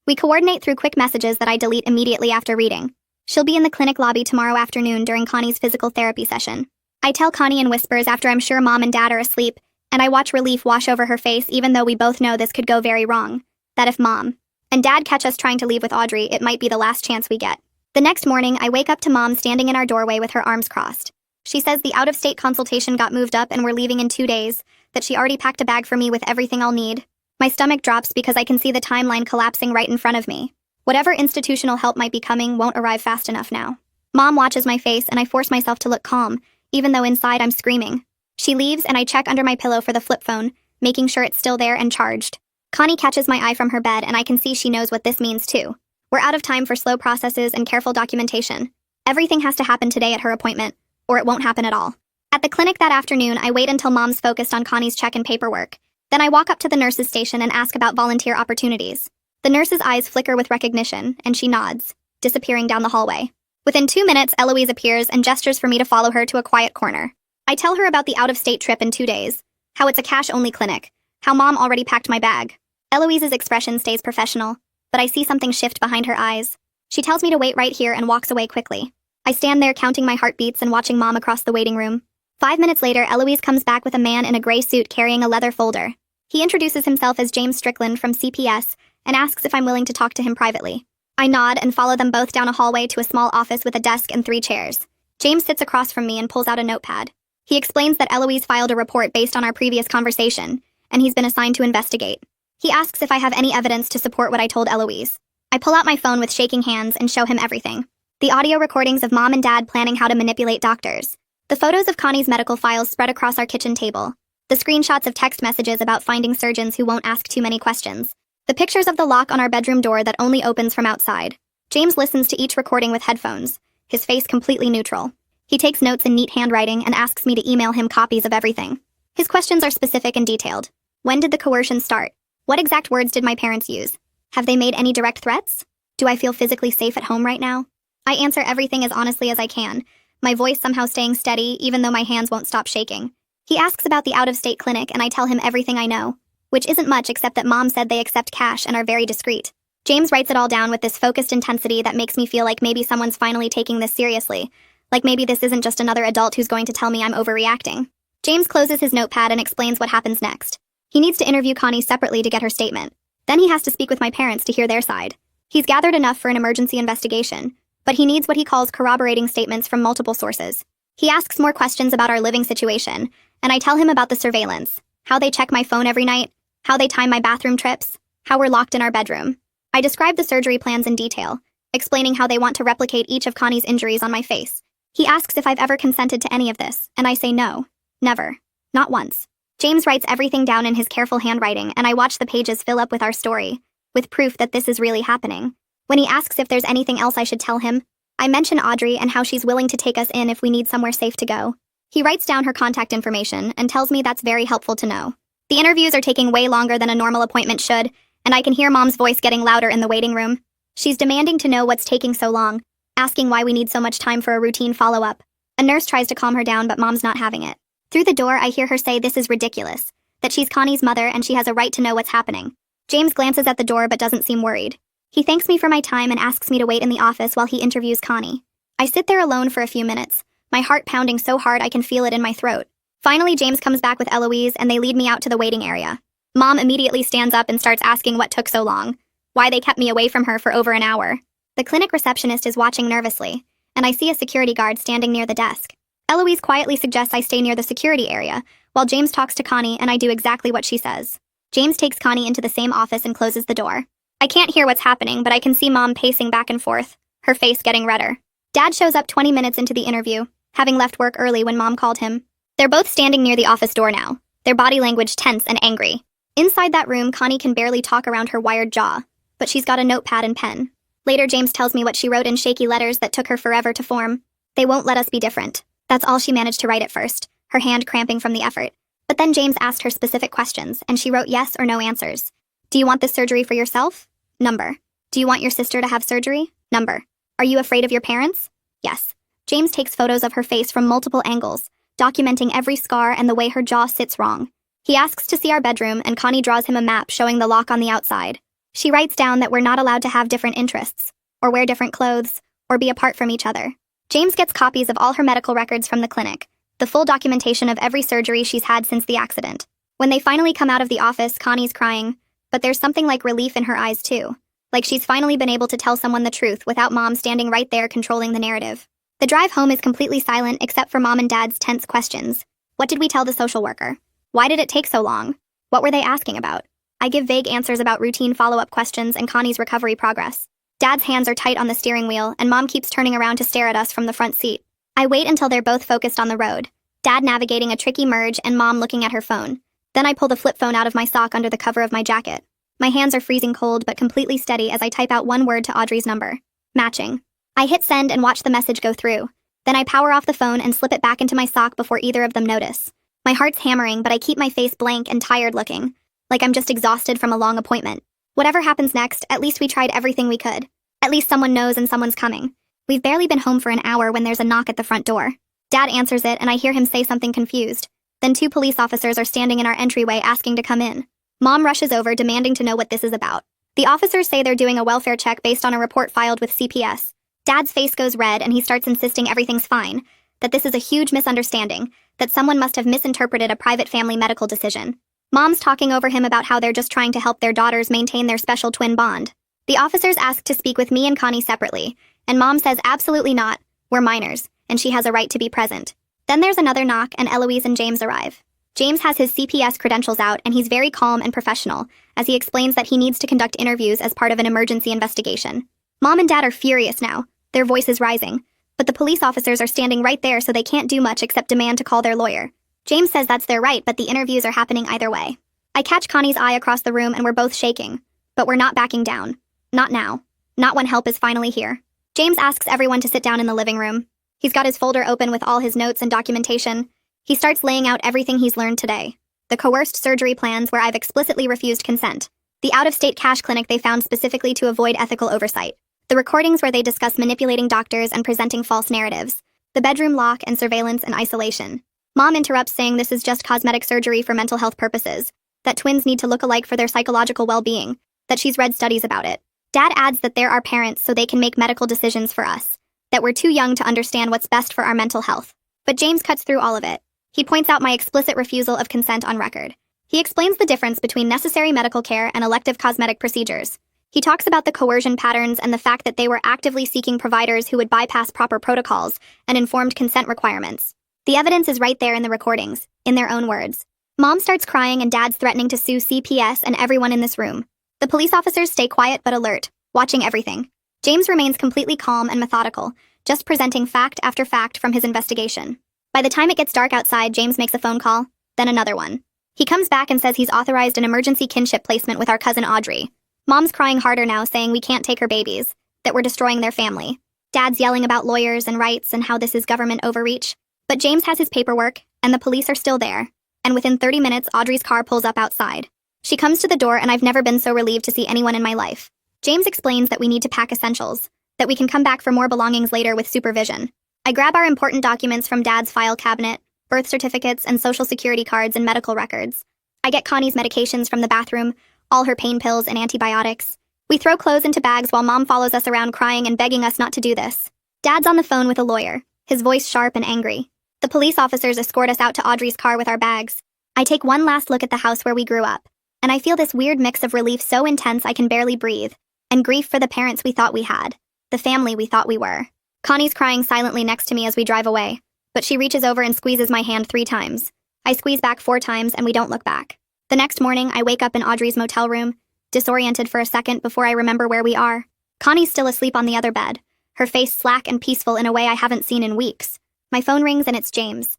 We coordinate through quick messages that I delete immediately after reading. She'll be in the clinic lobby tomorrow afternoon during Connie's physical therapy session. I tell Connie in whispers after I'm sure Mom and Dad are asleep, and I watch relief wash over her face even though we both know this could go very wrong. That if Mom and Dad catch us trying to leave with Audrey, it might be the last chance we get. The next morning, I wake up to Mom standing in our doorway with her arms crossed. She says the out-of-state consultation got moved up and we're leaving in 2 days, that she already packed a bag for me with everything I'll need. My stomach drops because I can see the timeline collapsing right in front of me. Whatever institutional help might be coming won't arrive fast enough now. Mom watches my face and I force myself to look calm, even though inside I'm screaming. She leaves and I check under my pillow for the flip phone, making sure it's still there and charged. Connie catches my eye from her bed and I can see she knows what this means too. We're out of time for slow processes and careful documentation. Everything has to happen today at her appointment, or it won't happen at all. At the clinic that afternoon, I wait until Mom's focused on Connie's check-in paperwork. Then I walk up to the nurse's station and ask about volunteer opportunities. The nurse's eyes flicker with recognition, and she nods, disappearing down the hallway. Within 2 minutes, Eloise appears and gestures for me to follow her to a quiet corner. I tell her about the out-of-state trip in 2 days, how it's a cash-only clinic, how Mom already packed my bag. Eloise's expression stays professional, but I see something shift behind her eyes. She tells me to wait right here and walks away quickly. I stand there counting my heartbeats and watching Mom across the waiting room. 5 minutes later, Eloise comes back with a man in a gray suit carrying a leather folder. He introduces himself as James Strickland from CPS and asks if I'm willing to talk to him privately. I nod and follow them both down a hallway to a small office with a desk and 3 chairs. James sits across from me and pulls out a notepad. He explains that Eloise filed a report based on our previous conversation, and he's been assigned to investigate. He asks if I have any evidence to support what I told Eloise. I pull out my phone with shaking hands and show him everything. The audio recordings of Mom and Dad planning how to manipulate doctors. The photos of Connie's medical files spread across our kitchen table. The screenshots of text messages about finding surgeons who won't ask too many questions. The pictures of the lock on our bedroom door that only opens from outside. James listens to each recording with headphones, his face completely neutral. He takes notes in neat handwriting and asks me to email him copies of everything. His questions are specific and detailed. When did the coercion start? What exact words did my parents use? Have they made any direct threats? Do I feel physically safe at home right now? I answer everything as honestly as I can, my voice somehow staying steady even though my hands won't stop shaking. He asks about the out-of-state clinic and I tell him everything I know, which isn't much except that Mom said they accept cash and are very discreet. James writes it all down with this focused intensity that makes me feel like maybe someone's finally taking this seriously, like maybe this isn't just another adult who's going to tell me I'm overreacting. James closes his notepad and explains what happens next. He needs to interview Connie separately to get her statement. Then he has to speak with my parents to hear their side. He's gathered enough for an emergency investigation, but he needs what he calls corroborating statements from multiple sources. He asks more questions about our living situation, and I tell him about the surveillance, how they check my phone every night, how they time my bathroom trips, how we're locked in our bedroom. I describe the surgery plans in detail, explaining how they want to replicate each of Connie's injuries on my face. He asks if I've ever consented to any of this, and I say no. Never. Not once. James writes everything down in his careful handwriting, and I watch the pages fill up with our story, with proof that this is really happening. When he asks if there's anything else I should tell him, I mention Audrey and how she's willing to take us in if we need somewhere safe to go. He writes down her contact information and tells me that's very helpful to know. The interviews are taking way longer than a normal appointment should, and I can hear Mom's voice getting louder in the waiting room. She's demanding to know what's taking so long, asking why we need so much time for a routine follow-up. A nurse tries to calm her down, but Mom's not having it. Through the door, I hear her say this is ridiculous, that she's Connie's mother and she has a right to know what's happening. James glances at the door but doesn't seem worried. He thanks me for my time and asks me to wait in the office while he interviews Connie. I sit there alone for a few minutes, my heart pounding so hard I can feel it in my throat. Finally, James comes back with Eloise and they lead me out to the waiting area. Mom immediately stands up and starts asking what took so long, why they kept me away from her for over an hour. The clinic receptionist is watching nervously, and I see a security guard standing near the desk. Eloise quietly suggests I stay near the security area, while James talks to Connie and I do exactly what she says. James takes Connie into the same office and closes the door. I can't hear what's happening, but I can see Mom pacing back and forth, her face getting redder. Dad shows up 20 minutes into the interview, having left work early when Mom called him. They're both standing near the office door now, their body language tense and angry. Inside that room, Connie can barely talk around her wired jaw, but she's got a notepad and pen. Later, James tells me what she wrote in shaky letters that took her forever to form. They won't let us be different. That's all she managed to write at first, her hand cramping from the effort. But then James asked her specific questions, and she wrote yes or no answers. Do you want this surgery for yourself? Number. Do you want your sister to have surgery? Number. Are you afraid of your parents? Yes. James takes photos of her face from multiple angles, documenting every scar and the way her jaw sits wrong. He asks to see our bedroom, and Connie draws him a map showing the lock on the outside. She writes down that we're not allowed to have different interests, or wear different clothes, or be apart from each other. James gets copies of all her medical records from the clinic, the full documentation of every surgery she's had since the accident. When they finally come out of the office, Connie's crying, but there's something like relief in her eyes too. Like she's finally been able to tell someone the truth without Mom standing right there controlling the narrative. The drive home is completely silent except for Mom and Dad's tense questions. What did we tell the social worker? Why did it take so long? What were they asking about? I give vague answers about routine follow-up questions and Connie's recovery progress. Dad's hands are tight on the steering wheel, and Mom keeps turning around to stare at us from the front seat. I wait until they're both focused on the road, Dad navigating a tricky merge and Mom looking at her phone. Then I pull the flip phone out of my sock under the cover of my jacket. My hands are freezing cold but completely steady as I type out one word to Audrey's number. Matching. I hit send and watch the message go through. Then I power off the phone and slip it back into my sock before either of them notice. My heart's hammering, but I keep my face blank and tired looking, like I'm just exhausted from a long appointment. Whatever happens next, at least we tried everything we could. At least someone knows and someone's coming. We've barely been home for an hour when there's a knock at the front door. Dad answers it and I hear him say something confused. Then 2 police officers are standing in our entryway asking to come in. Mom rushes over demanding to know what this is about. The officers say they're doing a welfare check based on a report filed with CPS. Dad's face goes red and he starts insisting everything's fine, that this is a huge misunderstanding, that someone must have misinterpreted a private family medical decision. Mom's talking over him about how they're just trying to help their daughters maintain their special twin bond. The officers ask to speak with me and Connie separately, and Mom says absolutely not, we're minors, and she has a right to be present. Then there's another knock and Eloise and James arrive. James has his CPS credentials out and he's very calm and professional, as he explains that he needs to conduct interviews as part of an emergency investigation. Mom and Dad are furious now, their voices rising, but the police officers are standing right there so they can't do much except demand to call their lawyer. James says that's their right, but the interviews are happening either way. I catch Connie's eye across the room and we're both shaking, but we're not backing down. Not now. Not when help is finally here. James asks everyone to sit down in the living room. He's got his folder open with all his notes and documentation. He starts laying out everything he's learned today. The coerced surgery plans where I've explicitly refused consent. The out-of-state cash clinic they found specifically to avoid ethical oversight. The recordings where they discuss manipulating doctors and presenting false narratives. The bedroom lock and surveillance and isolation. Mom interrupts saying this is just cosmetic surgery for mental health purposes, that twins need to look alike for their psychological well-being, that she's read studies about it. Dad adds that they're our parents so they can make medical decisions for us, that we're too young to understand what's best for our mental health. But James cuts through all of it. He points out my explicit refusal of consent on record. He explains the difference between necessary medical care and elective cosmetic procedures. He talks about the coercion patterns and the fact that they were actively seeking providers who would bypass proper protocols and informed consent requirements. The evidence is right there in the recordings, in their own words. Mom starts crying and Dad's threatening to sue CPS and everyone in this room. The police officers stay quiet but alert, watching everything. James remains completely calm and methodical, just presenting fact after fact from his investigation. By the time it gets dark outside, James makes a phone call, then another one. He comes back and says he's authorized an emergency kinship placement with our cousin Audrey. Mom's crying harder now, saying we can't take her babies, that we're destroying their family. Dad's yelling about lawyers and rights and how this is government overreach. But James has his paperwork, and the police are still there. And within 30 minutes, Audrey's car pulls up outside. She comes to the door and I've never been so relieved to see anyone in my life. James explains that we need to pack essentials, that we can come back for more belongings later with supervision. I grab our important documents from Dad's file cabinet, birth certificates and social security cards and medical records. I get Connie's medications from the bathroom, all her pain pills and antibiotics. We throw clothes into bags while Mom follows us around crying and begging us not to do this. Dad's on the phone with a lawyer, his voice sharp and angry. The police officers escort us out to Audrey's car with our bags. I take one last look at the house where we grew up, and I feel this weird mix of relief so intense I can barely breathe, and grief for the parents we thought we had, the family we thought we were. Connie's crying silently next to me as we drive away, but she reaches over and squeezes my hand 3 times. I squeeze back 4 times and we don't look back. The next morning, I wake up in Audrey's motel room, disoriented for a second before I remember where we are. Connie's still asleep on the other bed, her face slack and peaceful in a way I haven't seen in weeks. My phone rings and it's James.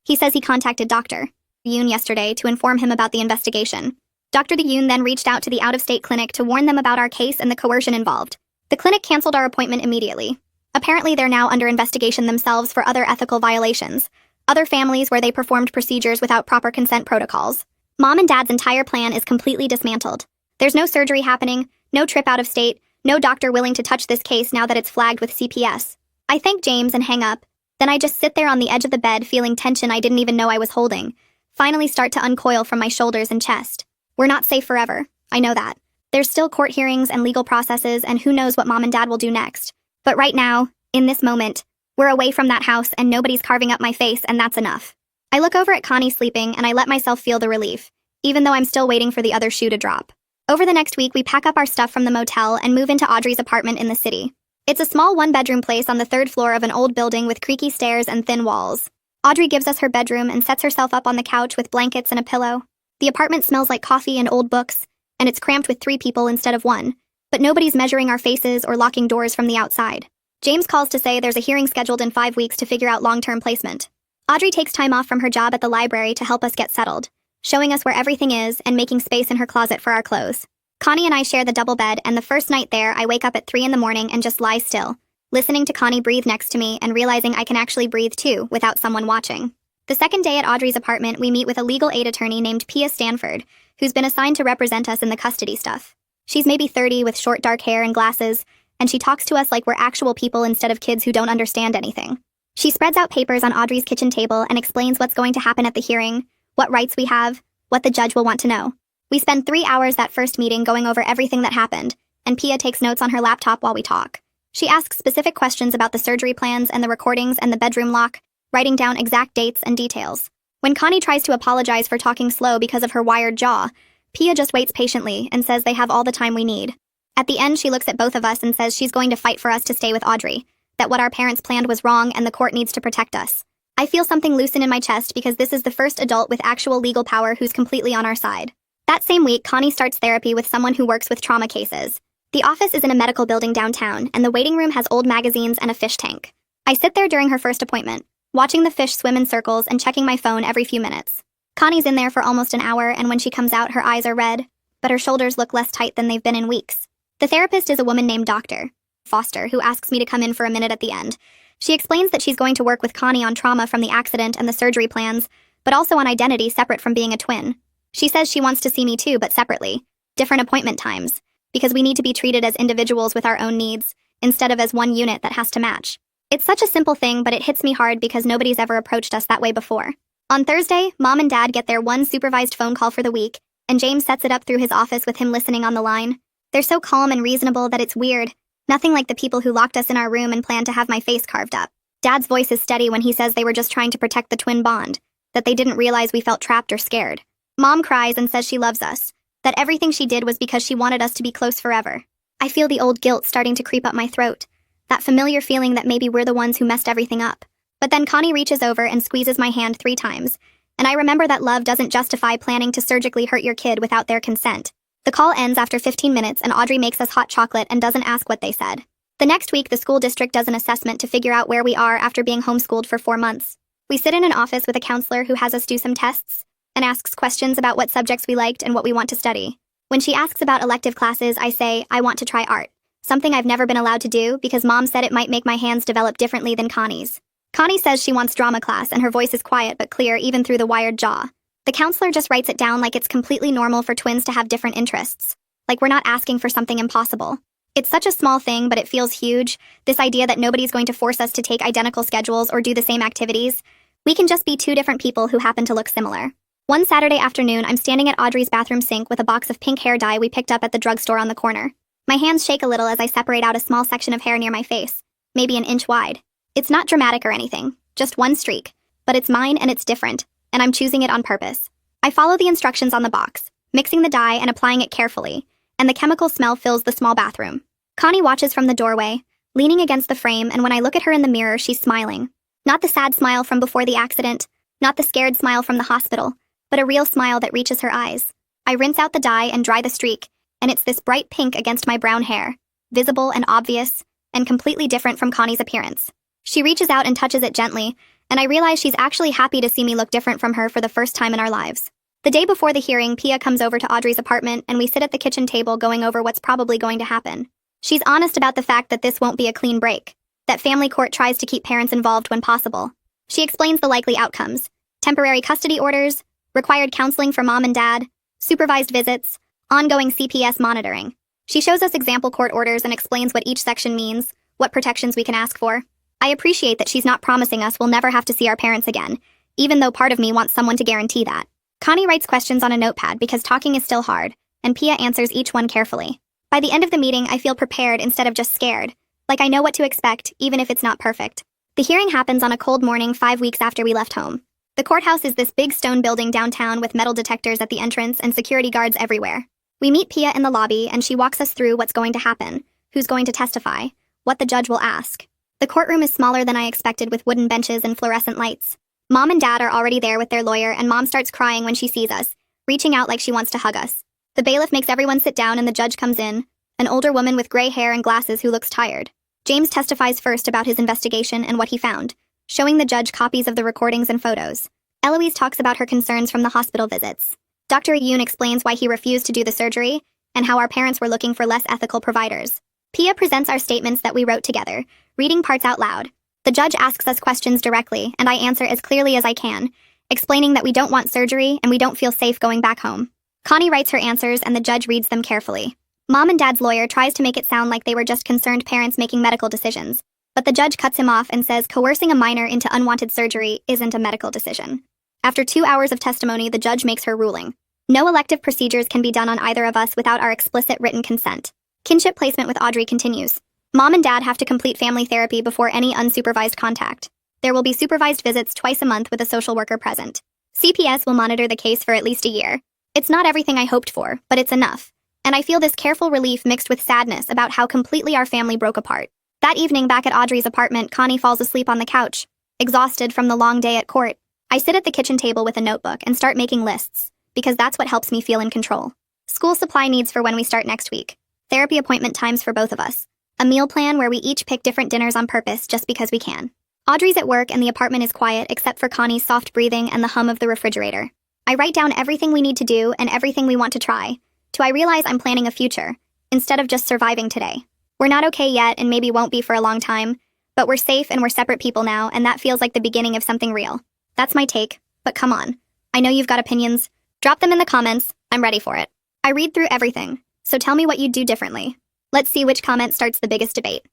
He says he contacted Dr. Yoon yesterday to inform him about the investigation. Dr. Yoon then reached out to the out-of-state clinic to warn them about our case and the coercion involved. The clinic canceled our appointment immediately. Apparently they're now under investigation themselves for other ethical violations, other families where they performed procedures without proper consent protocols. Mom and Dad's entire plan is completely dismantled. There's no surgery happening, no trip out of state, no doctor willing to touch this case now that it's flagged with CPS. I thank James and hang up. Then I just sit there on the edge of the bed feeling tension I didn't even know I was holding, finally start to uncoil from my shoulders and chest. We're not safe forever, I know that. There's still court hearings and legal processes and who knows what Mom and Dad will do next. But right now, in this moment, we're away from that house and nobody's carving up my face and that's enough. I look over at Connie sleeping and I let myself feel the relief, even though I'm still waiting for the other shoe to drop. Over the next week, we pack up our stuff from the motel and move into Audrey's apartment in the city. It's a small 1-bedroom place on the 3rd floor of an old building with creaky stairs and thin walls. Audrey gives us her bedroom and sets herself up on the couch with blankets and a pillow. The apartment smells like coffee and old books, and it's cramped with 3 people instead of 1, but nobody's measuring our faces or locking doors from the outside. James calls to say there's a hearing scheduled in 5 weeks to figure out long-term placement. Audrey takes time off from her job at the library to help us get settled, showing us where everything is and making space in her closet for our clothes. Connie and I share the double bed, and the first night there, I wake up at 3 in the morning and just lie still, listening to Connie breathe next to me and realizing I can actually breathe too without someone watching. The second day at Audrey's apartment, we meet with a legal aid attorney named Pia Stanford, who's been assigned to represent us in the custody stuff. She's maybe 30 with short dark hair and glasses, and she talks to us like we're actual people instead of kids who don't understand anything. She spreads out papers on Audrey's kitchen table and explains what's going to happen at the hearing, what rights we have, what the judge will want to know. We spend 3 hours that first meeting going over everything that happened, and Pia takes notes on her laptop while we talk. She asks specific questions about the surgery plans and the recordings and the bedroom lock, writing down exact dates and details. When Connie tries to apologize for talking slow because of her wired jaw, Pia just waits patiently and says they have all the time we need. At the end, she looks at both of us and says she's going to fight for us to stay with Audrey, that what our parents planned was wrong and the court needs to protect us. I feel something loosen in my chest because this is the first adult with actual legal power who's completely on our side. That same week, Connie starts therapy with someone who works with trauma cases. The office is in a medical building downtown, and the waiting room has old magazines and a fish tank. I sit there during her first appointment, watching the fish swim in circles and checking my phone every few minutes. Connie's in there for almost an hour, and when she comes out, her eyes are red, but her shoulders look less tight than they've been in weeks. The therapist is a woman named Dr. Foster, who asks me to come in for a minute at the end. She explains that she's going to work with Connie on trauma from the accident and the surgery plans, but also on identity separate from being a twin. She says she wants to see me too, but separately. Different appointment times, because we need to be treated as individuals with our own needs, instead of as one unit that has to match. It's such a simple thing, but it hits me hard because nobody's ever approached us that way before. On Thursday, Mom and Dad get their one supervised phone call for the week, and James sets it up through his office with him listening on the line. They're so calm and reasonable that it's weird. Nothing like the people who locked us in our room and planned to have my face carved up. Dad's voice is steady when he says they were just trying to protect the twin bond, that they didn't realize we felt trapped or scared. Mom cries and says she loves us, that everything she did was because she wanted us to be close forever. I feel the old guilt starting to creep up my throat, that familiar feeling that maybe we're the ones who messed everything up. But then Connie reaches over and squeezes my hand 3 times, and I remember that love doesn't justify planning to surgically hurt your kid without their consent. The call ends after 15 minutes and Audrey makes us hot chocolate and doesn't ask what they said. The next week, the school district does an assessment to figure out where we are after being homeschooled for 4 months. We sit in an office with a counselor who has us do some tests and asks questions about what subjects we liked and what we want to study. When she asks about elective classes, I say, I want to try art, something I've never been allowed to do because Mom said it might make my hands develop differently than Connie's. Connie says she wants drama class and her voice is quiet but clear even through the wired jaw. The counselor just writes it down like it's completely normal for twins to have different interests, like we're not asking for something impossible. It's such a small thing, but it feels huge. This idea that nobody's going to force us to take identical schedules or do the same activities. We can just be two different people who happen to look similar. One Saturday afternoon, I'm standing at Audrey's bathroom sink with a box of pink hair dye we picked up at the drugstore on the corner. My hands shake a little as I separate out a small section of hair near my face, maybe an inch wide. It's not dramatic or anything, just one streak. But it's mine and it's different, and I'm choosing it on purpose. I follow the instructions on the box, mixing the dye and applying it carefully, and the chemical smell fills the small bathroom. Connie watches from the doorway, leaning against the frame, and when I look at her in the mirror, she's smiling. Not the sad smile from before the accident, not the scared smile from the hospital, but a real smile that reaches her eyes. I rinse out the dye and dry the streak, and it's this bright pink against my brown hair, visible and obvious, and completely different from Connie's appearance. She reaches out and touches it gently, and I realize she's actually happy to see me look different from her for the first time in our lives. The day before the hearing, Pia comes over to Audrey's apartment, and we sit at the kitchen table going over what's probably going to happen. She's honest about the fact that this won't be a clean break, that family court tries to keep parents involved when possible. She explains the likely outcomes: temporary custody orders, required counseling for mom and dad, supervised visits, ongoing CPS monitoring. She shows us example court orders and explains what each section means, what protections we can ask for. I appreciate that she's not promising us we'll never have to see our parents again, even though part of me wants someone to guarantee that. Connie writes questions on a notepad because talking is still hard, and Pia answers each one carefully. By the end of the meeting, I feel prepared instead of just scared, like I know what to expect, even if it's not perfect. The hearing happens on a cold morning 5 weeks after we left home. The courthouse is this big stone building downtown with metal detectors at the entrance and security guards everywhere. We meet Pia in the lobby, and she walks us through what's going to happen, who's going to testify, what the judge will ask. The courtroom is smaller than I expected, with wooden benches and fluorescent lights. Mom and Dad are already there with their lawyer, and Mom starts crying when she sees us, reaching out like she wants to hug us. The bailiff makes everyone sit down, and the judge comes in, an older woman with gray hair and glasses who looks tired. James testifies first about his investigation and what he found, showing the judge copies of the recordings and photos. Eloise talks about her concerns from the hospital visits. Dr. Yoon explains why he refused to do the surgery, and how our parents were looking for less ethical providers. Pia presents our statements that we wrote together, reading parts out loud. The judge asks us questions directly, and I answer as clearly as I can, explaining that we don't want surgery and we don't feel safe going back home. Connie writes her answers, and the judge reads them carefully. Mom and Dad's lawyer tries to make it sound like they were just concerned parents making medical decisions, but the judge cuts him off and says coercing a minor into unwanted surgery isn't a medical decision. After 2 hours of testimony, the judge makes her ruling. No elective procedures can be done on either of us without our explicit written consent. Kinship placement with Audrey continues. Mom and Dad have to complete family therapy before any unsupervised contact. There will be supervised visits twice a month with a social worker present. CPS will monitor the case for at least a year. It's not everything I hoped for, but it's enough. And I feel this careful relief mixed with sadness about how completely our family broke apart. That evening back at Audrey's apartment, Connie falls asleep on the couch, exhausted from the long day at court. I sit at the kitchen table with a notebook and start making lists, because that's what helps me feel in control. School supply needs for when we start next week. Therapy appointment times for both of us. A meal plan where we each pick different dinners on purpose just because we can. Audrey's at work and the apartment is quiet except for Connie's soft breathing and the hum of the refrigerator. I write down everything we need to do and everything we want to try, till I realize I'm planning a future, instead of just surviving today. We're not okay yet and maybe won't be for a long time, but we're safe and we're separate people now, and that feels like the beginning of something real. That's my take, but come on. I know you've got opinions. Drop them in the comments. I'm ready for it. I read through everything, so tell me what you'd do differently. Let's see which comment starts the biggest debate.